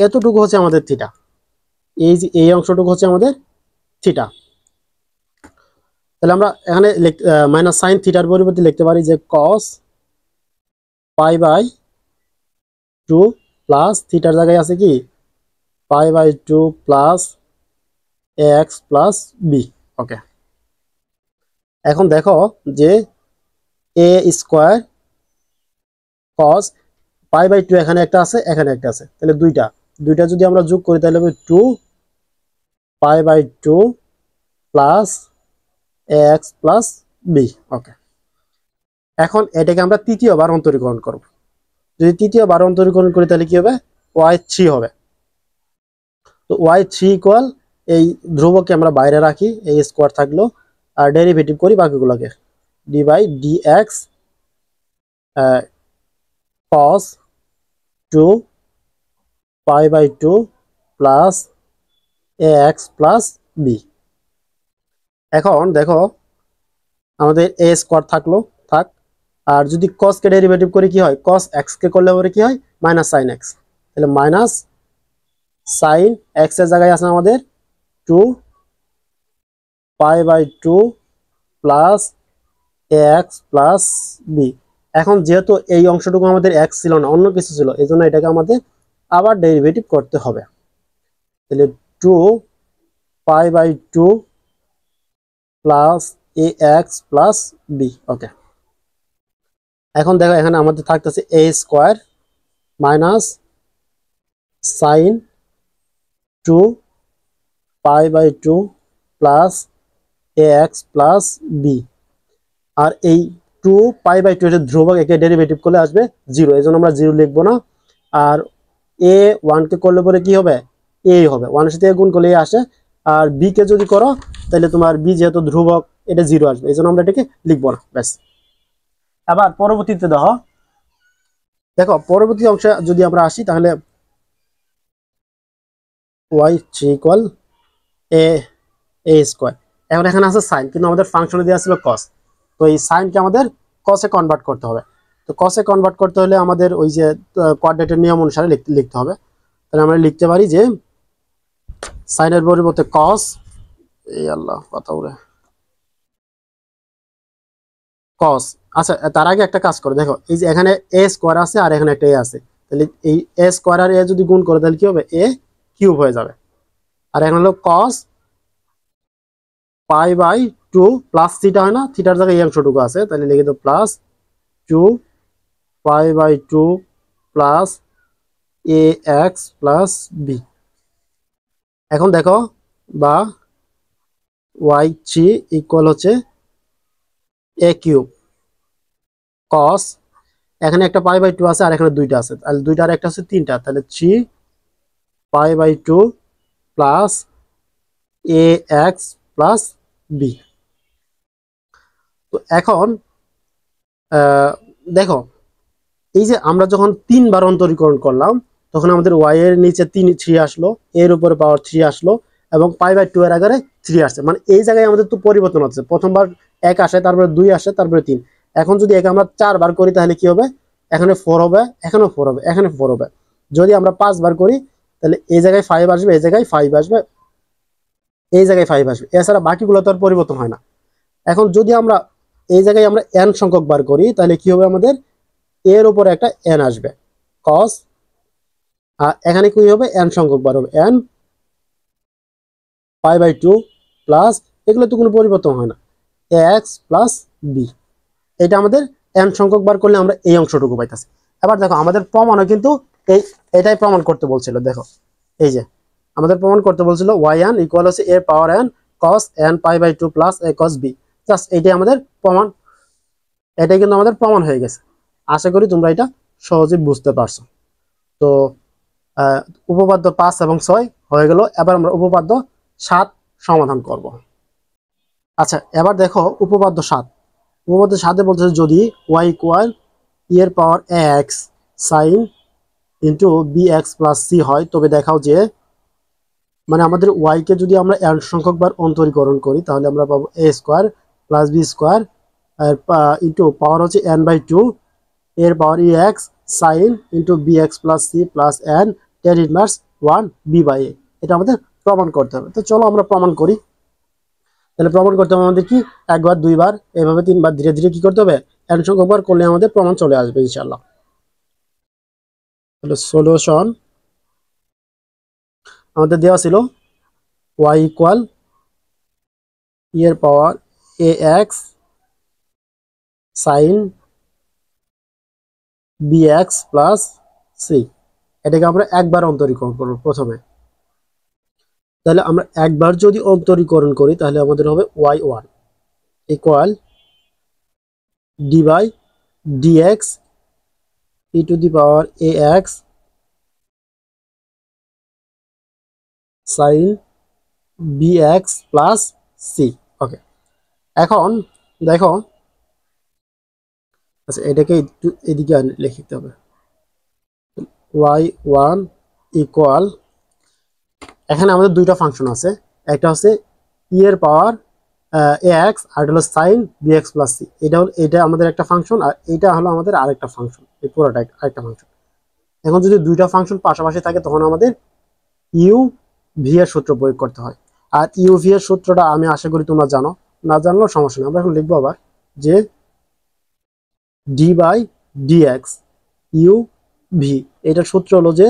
এতটুকু হচ্ছে আমাদের থিটা, এই অংশটুকু হচ্ছে আমাদের থিটা। তাহলে আমরা এখানে মাইনাস সাইন থিটার পরিবর্তে লিখতে পারি যে cos π/2 প্লাস থিটার জায়গায় আছে কি π/2 plus ax plus b. Okay, এখন দেখো যে a স্কোয়ার cos π/2 এখানে একটা আছে, এখানে একটা আছে, তাহলে দুইটা যদি আমরা যোগ করি তাহলে হবে 2 π/2 plus ax plus b. Okay, এখন এটাকে আমরা তৃতীয়বার অন্তরীকরণ করব। যদি তৃতীয়বার অন্তরীকরণ করি তাহলে কি হবে, y3 হবে। তো y3 ইকুয়াল, এই ধ্রুবককে আমরা বাইরে রাখি, এই স্কোয়ার থাকলো, আর ডেরিভেটিভ করি বাকিগুলোকে, dx cos 2 π/2 plus ax plus b. এখন দেখো আমাদের a স্কোয়ার থাক, আর যদি cos কে ডেরিভেটিভ করি কি হয়, cos x কে করলে পরে কি হয়, মাইনাস সাইন x। তাহলে মাইনাস সাইন x এর জায়গায় আছে আমাদের 2 π/2 প্লাস ax প্লাস বি। এখন যেহেতু এই অংশটুকু আমাদের x ছিল না, অন্য কিছু ছিল, এই জন্য এটাকে আমাদের আবার ডেরিভেটিভ করতে হবে। তাহলে 2 π/2 plus ax plus b. Okay, এখন দেখো এখানে আমাদের থাকতেছে a square minus sine 2 π/2 plus ax plus b. আর এই 2 π/2 এর ধ্রুবক, একে ডেরিভেটিভ করলে আসবে 0, এই জন্য আমরা 0 লিখবো না। আর a 1 কে করলে পরে কি হবে, a হবে, 1 এর সাথে গুণ করলে আসে, আর বি কে যদি করো তাহলে তোমার বি যেহেতু ধ্রুবক এটা 0 আসবে, এই জন্য আমরা এটাকে লিখবো না, ব্যাস। আবার পরবর্তীতে দেখো পরবর্তী অংশে যদি আমরা আসি তাহলে y3 ইকুয়াল এ স্কোয়ার। এখন এখানে আছে সাইন, কিন্তু আমাদের ফাংশনে দেওয়া ছিল কস, তো এই সাইনকে আমাদের কসে কনভার্ট করতে হবে। তো কসে কনভার্ট করতে হলে আমাদের ওই যে কোয়াড্রেটের নিয়ম অনুসারে লিখতে হবে। তাহলে আমরা লিখতে পারি যে সাইনের পরিবর্তে কস, এই আল্লাহ কথা বলে কস। আচ্ছা তার আগে একটা কাজ করো, দেখো এই যে এখানে এ স্কোয়ার আছে আর এখানে একটা এ আছে, তাহলে এই এ স্কোয়ার আর এ যদি গুণ করে তাহলে কি হবে, এ কিউব হয়ে যাবে। আর এখানে হলো কস পাই বাই 2 প্লাস থিটা হয় না, থিটার জায়গায় এই অংশটুকু আছে, তাহলে লিখে দাও plus 2 pi by 2 plus a x plus b. এখন দেখো বা y3 ইকুয়াল হচ্ছে এ কিউব কস, এখানে একটা পাই বাই 2 আছে আর এখানে দুইটা আছে, তাহলে দুইটা আর একটা হচ্ছে 3টা, তাহলে 3 pi by 2 plus a x plus b. তো এখন দেখো এই যে আমরা যখন 3বার অন্তরীকরণ করলাম তখন আমাদের y এর নিচে 3 আসলো, এর উপরে পাওয়ার 3 আসলো এবং পাই বাই 2 এর আগে 3 আসছে, মানে এই জায়গায় আমাদের তো পরিবর্তন হচ্ছে, প্রথমবার 1 আসে, তারপরে 2 আসে, তারপরে 3। এখন যদি একে আমরা 4বার করি তাহলে কি হবে, এখানে 4 হবে, এখানেও 4 হবে, এখানে 4 হবে। যদি আমরা 5বার করি তাহলে এই জায়গায় 5 আসবে, এই জায়গায় 5 আসবে, এই জায়গায় 5 আসবে, এছাড়া বাকিগুলো তো আর পরিবর্তন হয় না। এখন যদি আমরা এই জায়গায় আমরা n সংখ্যক বার করি তাহলে কি হবে, আমাদের এর উপরে একটা n আসবে cos, আর এখানে কি হবে, n সংখ্যক বার হবে, n পাই বাই 2 প্লাস, এগুলো তো কোনো পরিবর্তন হয় না, x প্লাস বি। এটা আমাদের n সংখ্যক বার করলে আমরা এই অংশটুকু পাইতেছি। এবার দেখো আমাদের প্রমাণও কিন্তু এটাই প্রমাণ করতে বলছিল। দেখো এই যে আমাদের প্রমাণ করতে বলছিল y1 ইকুয়াল হচ্ছে a power n cos n pi by 2 plus a cos b, just এটাই আমাদের প্রমাণ, এটাই কিন্তু আমাদের প্রমাণ হয়ে গেছে। আশা করি তোমরা এটা সহজে বুঝতে পারছো। তো উপপাদ্য 5 এবং 6 হয়ে গেল, এবার আমরা উপপাদ্য 7 সমাধান করব। আচ্ছা এবার দেখো উপপাদ্য 7, উপপাদ্য 7 বলতেছে যদি y ইকুয়াল e এর power x sin into b x plus c হয় তবে দেখাও যে, মানে আমাদের y কে যদি আমরা n সংখ্যক বার অন্তরীকরণ করি তাহলে আমরা পাবো a square plus b square into power হচ্ছে n বাই 2 এর power e x sine into b x plus c plus n tan inverse 1 b by a. এটা আমাদের প্রমাণ করতে হবে। তো চলো আমরা প্রমাণ করি। তাহলে প্রমাণ করতে হবে আমাদের কি, একবার, দুইবার, এভাবে 3বার ধীরে ধীরে কি করতে হবে, n সংখ্যক বার করলে আমাদের প্রমাণ চলে আসবে ইনশাআল্লাহ। তাহলে সলিউশন আমাদের দেওয়া ছিল y ইকুয়াল ই এর power a x sine b x plus c, এটাকে আমরা একবার অন্তরীকরণ করবো প্রথমে। তাহলে আমরা একবার যদি অন্তরীকরণ করি তাহলে আমাদের হবে y1 equal d by dx e to the power a x sine b x plus c. Okay, এখন দেখো, আচ্ছা এটাকে একটু এদিকে লিখতে হবে, y1 ইকুয়াল, এখানে আমাদের দুইটা ফাংশন আছে, একটা হচ্ছে ই এর পাওয়ার এ এক্স আর এটা হলো sine b x plus c, এটা আমাদের একটা ফাংশন আর এটা হলো আমাদের আরেকটা ফাংশন, এই পুরোটা আরেকটা ফাংশন। এখন যদি দুইটা ফাংশন পাশাপাশি থাকে তখন আমাদের ইউ ভি এর সূত্র প্রয়োগ করতে হয়। আর ইউ ভি এর সূত্রটা আমি আশা করি তোমরা জানো, না জানলেও সমস্যা নেই, আমরা এখন লিখবো আবার যে d by dx u v, এটার সূত্র হলো যে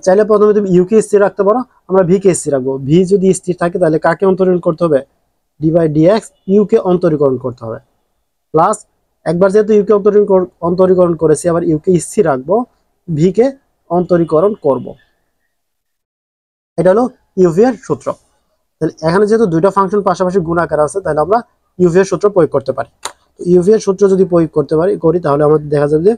চাইলে প্রথমে তুমি ইউ কে স্থির রাখতে পারো, আমরা ভি কে স্থির রাখবো। ভি যদি স্থির থাকে তাহলে কাকে অন্তরীকরণ করতে হবে, ডি বাই ডিএক্স ইউ কে অন্তরীকরণ করতে হবে, প্লাস একবার যেহেতু ইউ কে অন্তরীকরণ করেছি আবার ইউ কে স্থির রাখবো, ভি কে অন্তরীকরণ করব। এটা হলো ইউভি এর সূত্র। তাহলে এখানে যেহেতু দুইটা ফাংশন পাশাপাশি গুণাকার আছে তাহলে আমরা ইউভি এর সূত্র প্রয়োগ করতে পারি। ইউভি এর সূত্র যদি প্রয়োগ করতে করি তাহলে আমাদের দেখা যাবে যে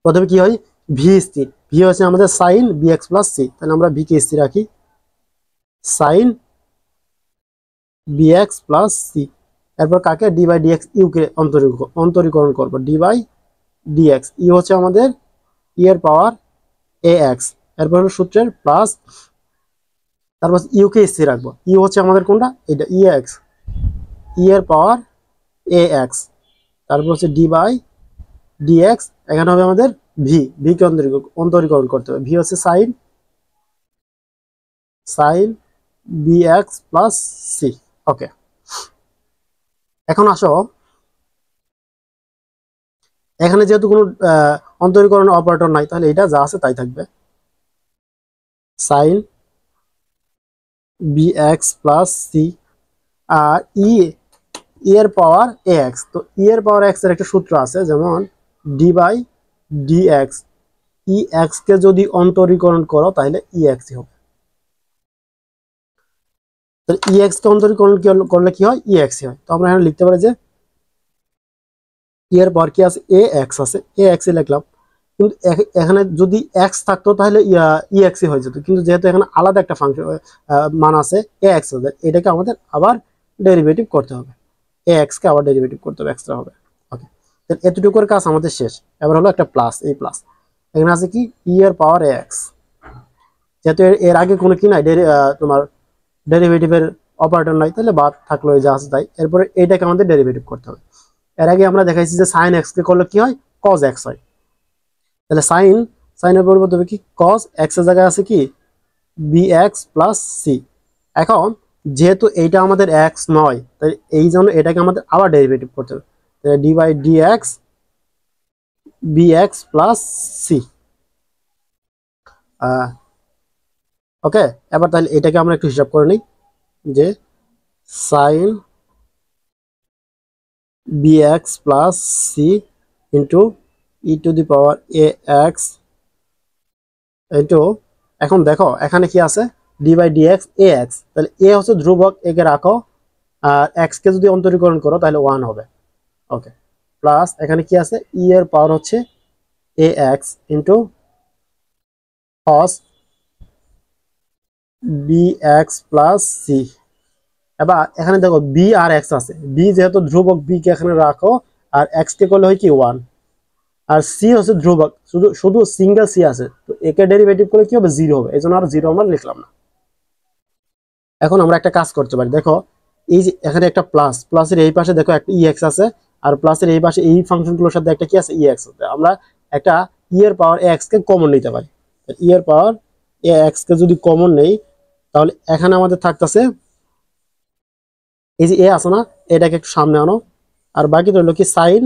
প্রথমে কি হয়, ভি স্থির, ভি হচ্ছে আমাদের sine b x plus c, তাহলে আমরা ভি কে স্থির রাখি, সাইন বিএক্স প্লাস সি। এরপর কাকে ডি বাই ডিএক্স ইউকে অন্তরীকরণ করবো, ডি বাই ডিএক্স ই হচ্ছে আমাদের ই এর পাওয়ার এ এক্স। এরপর হলো সূত্রের প্লাস, তারপর ইউকে সি রাখবো, ই হচ্ছে আমাদের কোনটা এটা ই এক্স, ই এর পাওয়ার এ এক্স। তারপর হচ্ছে ডি বাই ডিএক্স, এখানে হবে আমাদের ভি কে অন্তরীকরণ করতে হবে, ভি হচ্ছে sine sine bx plus c. Okay, এখন আসো এখানে যেহেতু কোনো অন্তরীকরণ অপারেটর নাই, তাহলে এটা যা আছে তাই থাকবে, সাইন বিএক্স প্লাস সি। আর ই এর পাওয়ার এ এক্স, তো ই এর পাওয়ার এক্স এর একটা সূত্র আছে, যেমন d by d x, e x কে যদি অন্তরীকরণ করো তাহলে ই এক্স হবে। তাহলে ই এক্স কে অন্তরীকরণ করলে কি হয়, ই এক্স হয়। তো আমরা এখানে লিখতে পারি যে ই এর পাওয়ার কি আছে, এ এক্স আছে, এ এক্স লিখলাম। কিন্তু এখানে যদি এক্স থাকতো তাহলে ই এক্স হয়ে যেত, কিন্তু যেহেতু এখানে আলাদা একটা ফাংশন মান আছে এ এক্স, এটাকে আমাদের আবার ডেরিভেটিভ করতে হবে, এ এক্স কে আবার ডেরিভেটিভ করতে হবে, এক্সট্রা হবে। ওকে, এতটুকুর কাজ আমাদের শেষ। এবার হলো একটা প্লাস, এই প্লাস এখানে আছে কি ই এর পাওয়ার এ এক্স, যেহেতু এর আগে কোনো কি নাই তোমার ডেরিভেটিভের অপারেটর নাই, তাহলে বাদ থাকলো যা আছে তাই। এরপরে এইটাকে আমাদের ডেরিভেটিভ করতে হবে। এর আগে আমরা দেখাইছি যে সাইন এক্স কে করলে কি হয়, কজ এক্স হয়। তাহলে সাইনের পরিবর্তে হবে কি কজ এক্স এর জায়গায় আছে কি বি এক্স প্লাস সি। এখন যেহেতু এইটা আমাদের এক্স নয়, তাই এই জন্য এটাকে আমাদের আবার ডেরিভেটিভ করতে হবে, তাহলে d by d x b x plus c. Okay, এবার তাহলে এটাকে আমরা একটু হিসাব করে নিই, যে sine bx plus c into e to the power a x into, এখন দেখো এখানে কি আছে d by d x a x, তাহলে এ হচ্ছে ধ্রুবক, একে রাখো, আর এক্স কে যদি অন্তরীকরণ করো তাহলে 1 হবে। ওকে, প্লাস এখানে কি আছে ই এর পাওয়ার হচ্ছে a x into cos b x plus c. এবার এখানে দেখো বি আর এক্স আছে, বি যেহেতু ধ্রুবক, বি কে এখানে রাখো, আর এক্স কে করলে হয় কি 1, আর সি হচ্ছে ধ্রুবক, শুধু শুধু সিঙ্গেল সি আছে, তো একে ডেরিভেটিভ করে কি হবে 0 হবে, এই জন্য আর 0 আমরা লিখলাম না। এখন আমরা একটা কাজ করতে পারি, দেখো এই যে এখানে একটা প্লাস, প্লাসের এই পাশে দেখো একটা ই এক্স আছে, আর প্লাসের এই পাশে এই ফাংশনগুলোর সাথে একটা কি আছে ই এক্স আছে, আমরা একটা ই এর power a x K common নিতে পারি। ই এর পাওয়ার এ এক্স কে যদি কমন নেই, তাহলে এখানে আমাদের থাকতেছে এই যে এ আছে না, এটাকে একটু সামনে আনো, আর বাকি রইল কি sine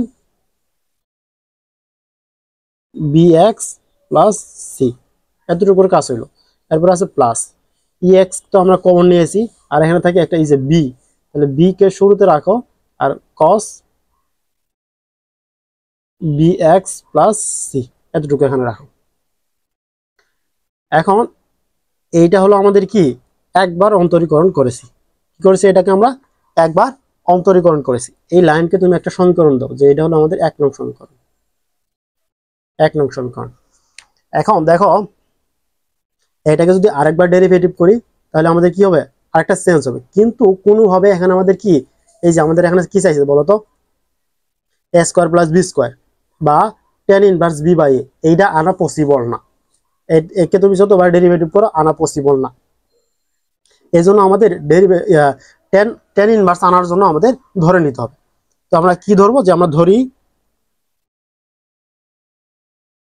b x plus c, এতটুকু কাজ হইলো। এরপর আছে প্লাস ই এক্স, তো আমরা কমন নিয়েছি, আর এখানে থাকে একটা এই যে বি, তাহলে বি কে শুরুতে রাখো, আর cos b x plus c এতটুকু এখানে রাখো। এখন এইটা হলো আমাদের কি একবার অন্তরীকরণ করেছি, কি করেছি এটাকে আমরা একবার অন্তরীকরণ করেছি। এই লাইনকে তুমি একটা সমীকরণ দাও, যে এটা হলো আমাদের 1 নং সমীকরণ, 1 নং সমীকরণ। এখন দেখো এটাকে যদি আরেকবার ডেরিভেটিভ করি, তাহলে আমাদের কি হবে আরেকটা চেঞ্জ হবে, কিন্তু কোনোভাবে এখানে আমাদের কি এই যে আমাদের এখানে কি চাইছে বলতো এ স্কোয়ার প্লাস বি স্কোয়ার বা টেন ইনভার্স বি বাই এ, এইটা আনা পসিবল না, একে তুমি যতবার ডেরিভেটিভ করো আনা পসিবল না। এই জন্য আমাদের টেন টেন ইনভার্স আনার জন্য আমাদের ধরে নিতে হবে। তো আমরা কি ধরবো, যে আমরা ধরি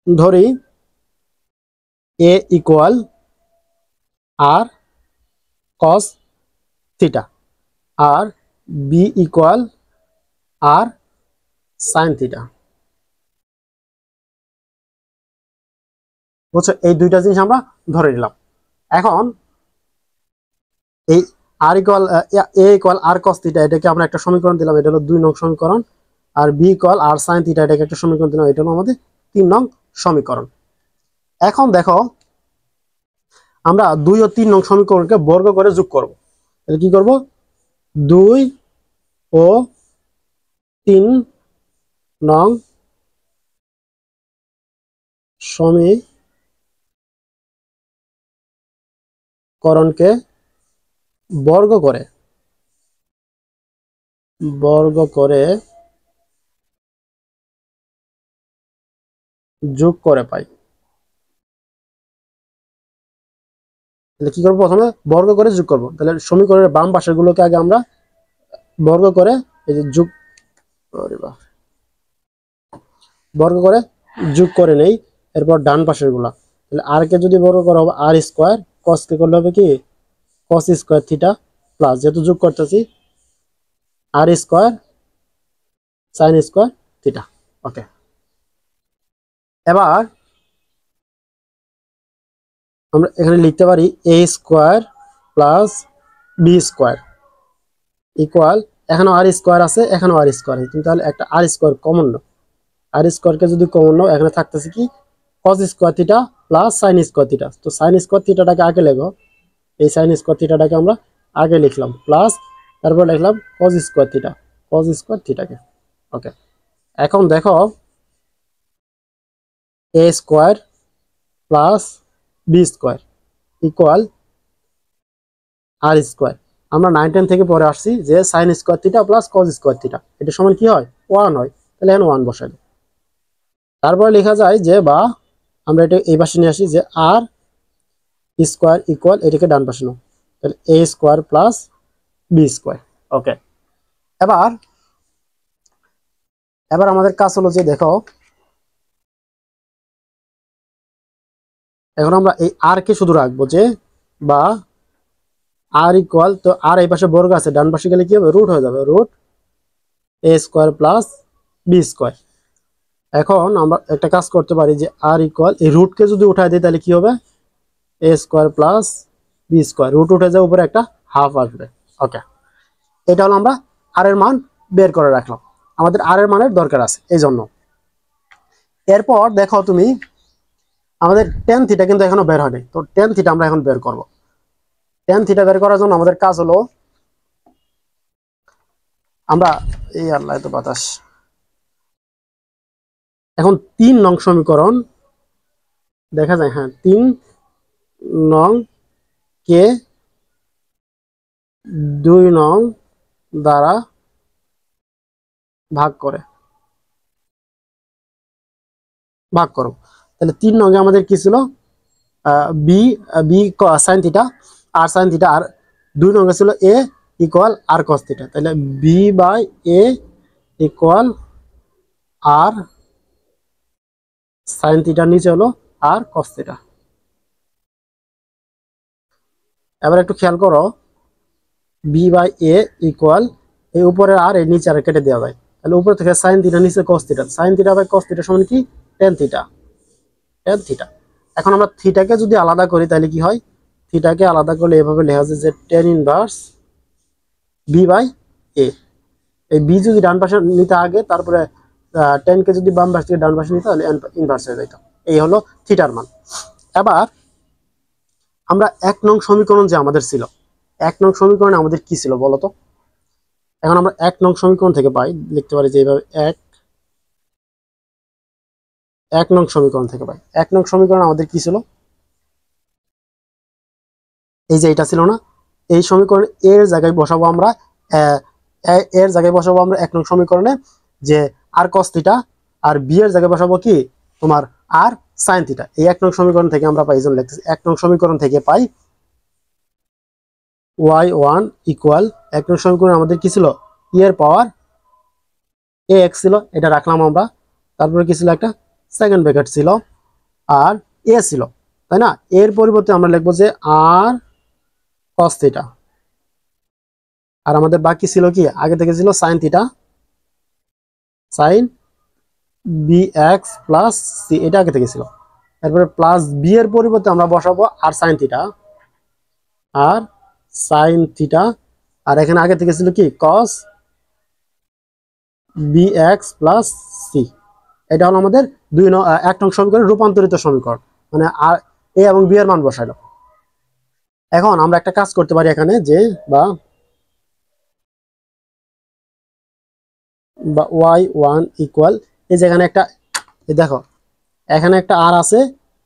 ধরি এ ইকুয়াল আর কস থিটা, আর B equal r sine theta, বুঝছো, এই দুইটা জিনিস আমরা ধরে নিলাম। এখন এই আর ইকুয়াল এ ইকুয়াল আর কস থিটা, এটাকে আমরা একটা সমীকরণ দিলাম, এটা হলো 2 নং সমীকরণ, আর B equal r sine theta, এটাকে একটা সমীকরণ দিলাম, এটা হলো আমাদের 3 নং সমীকরণ। এখন দেখো আমরা 2 ও 3 নং সমীকরণকে বর্গ করে যোগ করব, তাহলে কি করব 2 ও 3 নং সমীকরণকে বর্গ করে যোগ করে পাই। তাহলে কি করবো, প্রথমে বর্গ করে যোগ করবো। তাহলে সমীকরণের বাম পাশের গুলোকে আগে আমরা বর্গ করে এই যে যোগ, বর্গ করে যোগ করে নেই। এরপর ডান পাশের গুলা, তাহলে আর কে যদি বর্গ করা হবে আর স্কোয়ার, কস কে করলে হবে কি কস স্কোয়ার থিটা, প্লাস যেহেতু যোগ করতেছি r square sine square theta. Okay, এবার আমরা এখানে লিখতে পারি a square plus b square equal, এখানেও আর স্কোয়ার আছে, এখানেও আর স্কোয়ার আছে, কিন্তু তাহলে একটা আর স্কোয়ার কমন নাও। আর স্কোয়ারকে যদি কমন নাও, এখানে থাকতেছে কি কস square theta plus sign square theta. তো সাইন স্কোয়ার থিটাটাকে আগে লেখো, এই সাইন স্কোয়ার থিটাটাকে আমরা আগে লিখলাম, প্লাস তারপর লিখলাম cos square theta, cos square থিটাকে। ওকে, এখন দেখো a square plus b square equal r square. আমরা 9-10 থেকে পরে আসছি যে sine square theta plus cos square theta এটা সমান কি হয়, 1 হয়। তাহলে এখানে 1 বসাই দিই। তারপরে লেখা যায় যে, বা আমরা এটা এই পাশে নিয়ে আসি যে আর স্কোয়ার ইকুয়াল, এটাকে ডান পাশে নাও, তাহলে এ স্কোয়ার প্লাস বি স্কোয়ার। ওকে, এবার এবার আমাদের কাজ হলো যে দেখো, এখন আমরা এই আর কে শুধু রাখবো যে, বা আর ইকুয়াল, তো আর এই পাশে বর্গ আছে, ডান পাশে গেলে কি হবে রুট হয়ে যাবে, রুট এ স্কোয়ার প্লাস বি স্কোয়ার। এখন আমরা একটা কাজ করতে পারি যে আর ইকুয়াল, এই রুটকে যদি উঠাই দিই তাহলে কি হবে a square plus b square, root উঠে যাওয়ার উপরে একটা হাফ আসবে। ওকে, এটা হলো আমরা আর এর মান বের করে রাখলাম, আমাদের আর এর মানের দরকার আছে এই জন্য। এরপর দেখো তুমি, আমাদের টেন থিটা কিন্তু এখনো বের হয়নি, তো টেন থিটা আমরা এখন বের করব। টেন থিটা বের করার জন্য আমাদের কাজ হলো, আমরা এই আল্লাহ তো বাতাস, এখন 3 নং সমীকরণ দেখা যায়, হ্যাঁ 3 নং কে 2 নং দ্বারা ভাগ করো। তাহলে 3 নং এ আমাদের কি ছিল, b b sine theta r sine theta, আর 2 নং এ ছিল a equal r cos theta. তাহলে b by a equal r sine theta, নিচে হলো আর কস থিটা। এবার একটু খেয়াল করো, বি বাই এ ইকুয়াল, এই উপরে আর এই নিচে আর কেটে দেওয়া যায়, তাহলে উপরে থেকে সাইন থিটা, নিচে cos theta, sine theta by cos theta সমান কি টেন থিটা, টেন থিটা। এখন আমরা থিটাকে যদি আলাদা করি তাহলে কি হয়, থিটাকে আলাদা করলে এভাবে লেখা যায় যে টেন ইনভার্স বি বাই এ। এই বি যদি ডান পাশে নিতে আগে, তারপরে টেনকে যদি বাম পাশ থেকে ডান পাশে নিতে, তাহলে ইনভার্স হয়ে যেত। এই হলো থিটার মান। এবার আমরা 1 নং সমীকরণ যে আমাদের ছিল, 1 নং সমীকরণে আমাদের কি ছিল বলতো। এখন আমরা 1 নং সমীকরণ থেকে পাই, লিখতে পারি যে এইভাবে 1 নং সমীকরণ থেকে পাই। 1 নং সমীকরণ আমাদের কি ছিল, এই যে এটা ছিল না, এই সমীকরণ এর জায়গায় বসাবো আমরা, এর জায়গায় বসাবো আমরা 1 নং সমীকরণে যে আর কস থিটা, আর বি এর জায়গায় বসাবো কি তোমার আর সাইন থিটা। এই 1 নং সমীকরণ থেকে আমরা পাই, এই জন্য লিখতেছি 1 নং সমীকরণ থেকে পাই y1 ইকুয়াল, 1 নং সমীকরণ আমাদের কি ছিল ই এর পাওয়ার এ এক্স ছিল, এটা রাখলাম আমরা। তারপরে কি ছিল, একটা সেকেন্ড ব্র্যাকেট ছিল, আর এ ছিল, তাই না। এর পরিবর্তে আমরা লিখবো যে আর কস থিটা, আর আমাদের বাকি ছিল কি আগে থেকে ছিল sine theta, sine b x plus c, এটা আগে থেকে ছিল। তারপরে প্লাস বি এর পরিবর্তে আমরা বসাবো r sine theta, r sine theta, আর এখানে আগে থেকে ছিল কি cos b x plus c. এটা হলো আমাদের 1 নং সমীকরণের রূপান্তরিত সমীকরণ, মানে আর এ এবং বি এর মান বসাইলো। এখন আমরা একটা কাজ করতে পারি এখানে যে, বা y1 ইকুয়াল, এই যে এখানে একটা, এই দেখো এখানে একটা আর আছে,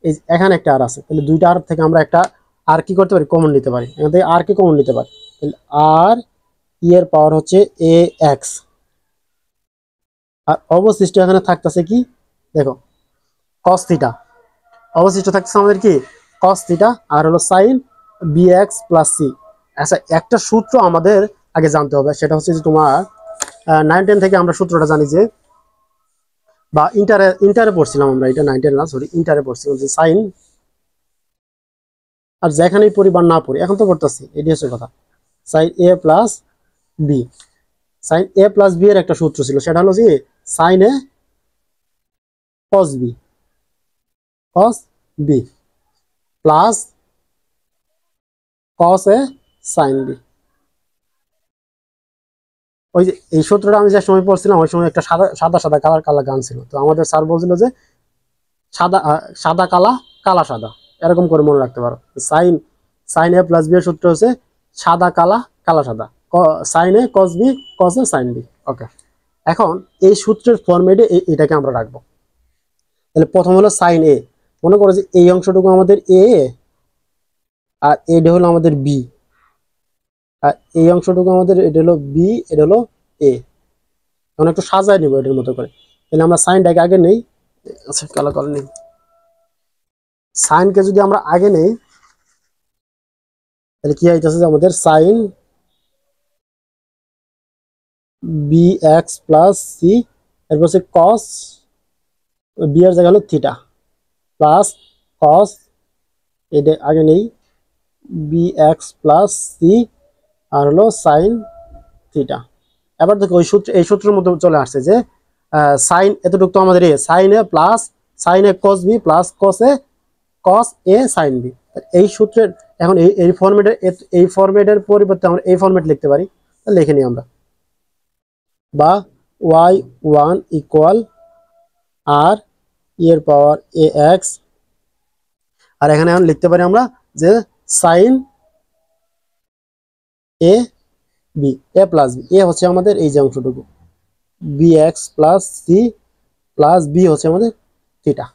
এই এখানে একটা আর আছে, তাহলে দুইটা আর থেকে আমরা একটা আর কি করতে পারি কমন নিতে পারি, এখান থেকে আর কে কমন নিতে পারি। আর এর পাওয়ার হচ্ছে এ এক্স, আর অবশিষ্ট এখানে থাকতেছে কি দেখো কস থিটা, অবশিষ্ট থাকতেছে আমাদের কি কস থিটা আর হলো sine b x plus c. আচ্ছা একটা সূত্র আমাদের আগে জানতে হবে, সেটা হচ্ছে যে তোমার 9-10 থেকে আমরা সূত্রটা জানি যে, বা ইন্টারে পড়ছিলাম আমরা, এটা 9-10 না সরি ইন্টারে পড়ছিলাম যে সাইন, আর যেখানেই পড়ি বা না পড়ি এখন তো পড়তেছি, এটি হচ্ছে কথা, sine a plus b, sine a plus b এর একটা সূত্র ছিল, সেটা হলো যে sine a cos b, cos b plus cos a sine b. ওই যে এই সূত্রটা আমি যে সময় পড়ছিলাম ওই সময় একটা সাদা সাদা সাদা কালার কালার গান ছিল, তো আমাদের স্যার বলছিল যে সাদা সাদা কালা কালা সাদা, এরকম করে মনে রাখতে পারো। Sign sign a plus b এর সূত্র হচ্ছে সাদা কালা কালা সাদা, sign a cos b cos a sine B. Okay, এখন এই সূত্রের ফরম্যাটে এটাকে আমরা রাখবো। তাহলে প্রথম হলো সাইন এ, মনে করো যে এই অংশটুকু আমাদের এ আর এটা হলো আমাদের বি, আর এই অংশটুকু আমাদের এটা হলো বি, এটা হলো এ। এখন একটু সাজায় নিব এটার মতো করে। তাহলে আমরা সাইনটাকে আগে নেই, আচ্ছা কালো কালো নেই, সাইনকে যদি আমরা আগে নেই তাহলে কি হইতেছে যে আমাদের sine b x plus c, এরপর হচ্ছে কস বি এর জায়গা হলো থিটা প্লাস কস, এটা আগে নেই বি এক্স প্লাস সি আর হলো সাইন থিটা। এবার দেখো ওই সূত্র এই সূত্রের মধ্যে চলে আসছে যে সাইন এতটুকু তো আমাদের এ, sign a plus sign a cos b plus cos a sine B. এই সূত্রের এখন এই ফরম্যাটের পরিবর্তে আমরা এই ফরম্যাট লিখতে পারি, লিখে নিই আমরা, বা ওয়াই ওয়ান ইকুয়াল আর এর পাওয়ার এ এক্স, আর এখানে এখন লিখতে পারি আমরা যে sine a b, a plus b, a হচ্ছে আমাদের এই যে অংশটুকু b x plus c plus b হচ্ছে আমাদের থিটা।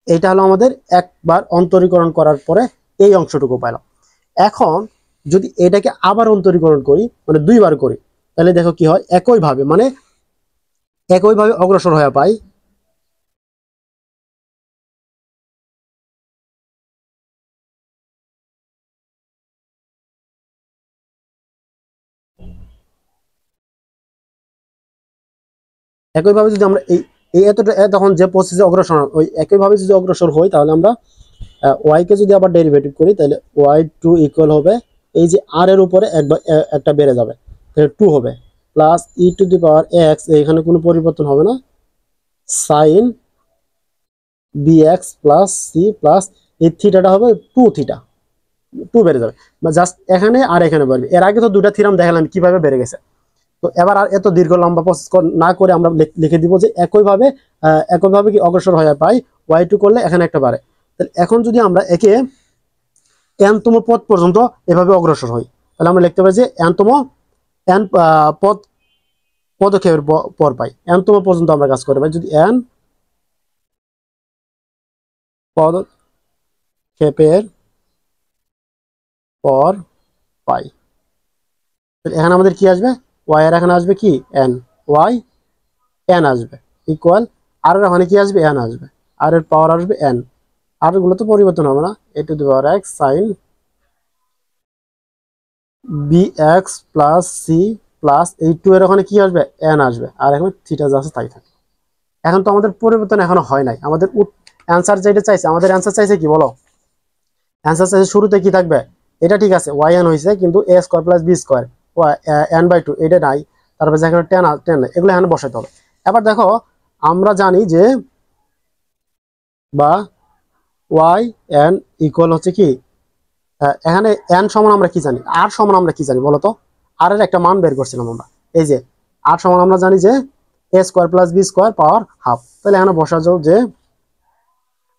এইটা হলো আমাদের একবার অন্তরীকরণ করার পরে এই অংশটুকু পাইলাম। এখন যদি এটাকে আবার অন্তরীকরণ করি মানে দুইবার করি, তাহলে দেখো কি হয়, একইভাবে অগ্রসর হয়ে পাই। একইভাবে যদি আমরা এই এতটা তখন যে প্রসেসে অগ্রসর ওই একইভাবে যদি অগ্রসর হই, তাহলে আমরা ওয়াই কে যদি আবার ডেরিভেটিভ করি তাহলে ওয়াই টু ইকুয়াল হবে এই যে আর এর উপরে একটা বেড়ে যাবে, তাহলে টু হবে plus e to the power x, এখানে কোনো পরিবর্তন হবে না, sine b x plus c plus এই থিটাটা হবে টু থিটা, টু বেড়ে যাবে জাস্ট এখানে আর এখানে বাড়বে। এর আগে তো দুটা থিরাম দেখালাম কিভাবে বেড়ে গেছে, তো এবার আর এত দীর্ঘ লম্বা প্রসেস না করে আমরা লিখে দিব যে একইভাবে কি অগ্রসর হয়ে পাই, ওয়াই টু করলে এখানে একটা বাড়ে। তাহলে এখন যদি আমরা একে এনতম পদ পর্যন্ত এভাবে অগ্রসর হই, তাহলে আমরা লিখতে পারি যে এন পদ পদক্ষেপের পর পাই, এনতম পর্যন্ত আমরা কাজ করতে পারি যদি এন পদক্ষেপের পর পাই। এখানে আমাদের কি আসবে, ওয়াই এর এখানে আসবে কি এন, ওয়াই এন আসবে ইকুয়াল আর এর ওখানে কি আসবে এন আসবে, আর এর পাওয়ার আসবে এন, আর গুলো তো পরিবর্তন হবে না, a to the power x sine b x plus c plus এই টু এর ওখানে কি আসবে এন আসবে, আর এখন থিটা যা আছে তাই থাকে। এখন তো আমাদের পরিবর্তন এখনো হয় নাই, আমাদের অ্যান্সার যেটা চাইছে, আমাদের অ্যান্সার চাইছে কি বলো, অ্যান্সার চাইছে শুরুতে কি থাকবে, এটা ঠিক আছে ওয়াই এন হয়েছে কিন্তু a square plus b square n by two এটা নাই, তারপরে যেখানে টেন এগুলো এখানে বসাতে হবে। এবার দেখো আমরা জানি যে বা ওয়াই এন ইকুয়াল হচ্ছে কি, এখানে এন সমান আমরা কি জানি, আর সমান আমরা কি জানি বলতো, আর এর একটা মান বের করছিলাম আমরা, এই যে আর সমান আমরা জানি যে a square plus b square power half, তাহলে এখানে বসা যাও যে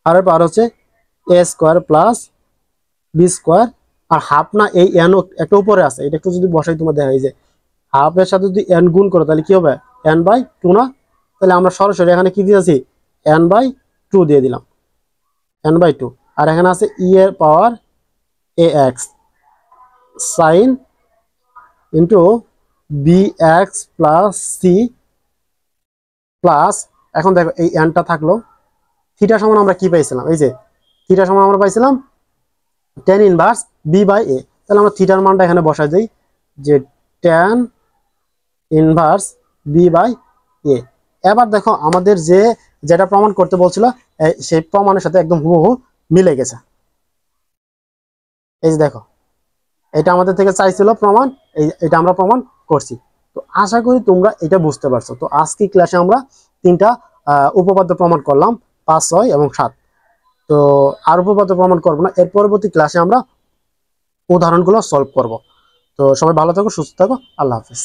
আর এর পাওয়ার হচ্ছে a square plus b square, আর হাফ না এই এন একটা উপরে আছে, এটা একটু যদি বসাই তোমার দেখা যায় যে হাফের সাথে যদি এন গুণ করো তাহলে কি হবে এন বাই টু না, তাহলে আমরা সরাসরি এখানে কি দিয়েছি এন বাই টু দিয়ে দিলাম, এন বাই টু, আর এখানে আছে ই এর power a x sine into b x plus c plus, এখন দেখো এই এনটা থাকলো, থিটা সমান আমরা কি পাইছিলাম, এই যে থিটা সমান আমরা পাইছিলাম টেন ইনভার্স বি বাই এ। তাহলে আমরা থিটার মানটা এখানে বসাই দিই যে টেন ইনভার্স বি বাই এ। এবার দেখো আমাদের যেটা প্রমাণ করতে বলছিল সেই প্রমাণের সাথে একদম হুবহু মিলে গেছে। এই যে দেখো, এটা আমাদের থেকে চাইছিল প্রমাণ, এটা আমরা প্রমাণ করছি। তো আশা করি তোমরা এটা বুঝতে পারছো। তো আজকে ক্লাসে আমরা তিনটা উপপাদ্য প্রমাণ করলাম, 5, 6 এবং 7। তো আর উপপাদ্য প্রমাণ করবো না, এর পরবর্তী ক্লাসে আমরা উদাহরণগুলো সলভ করব। তো সবাই ভালো থাকো, সুস্থ থাকো, আল্লাহ হাফিজ।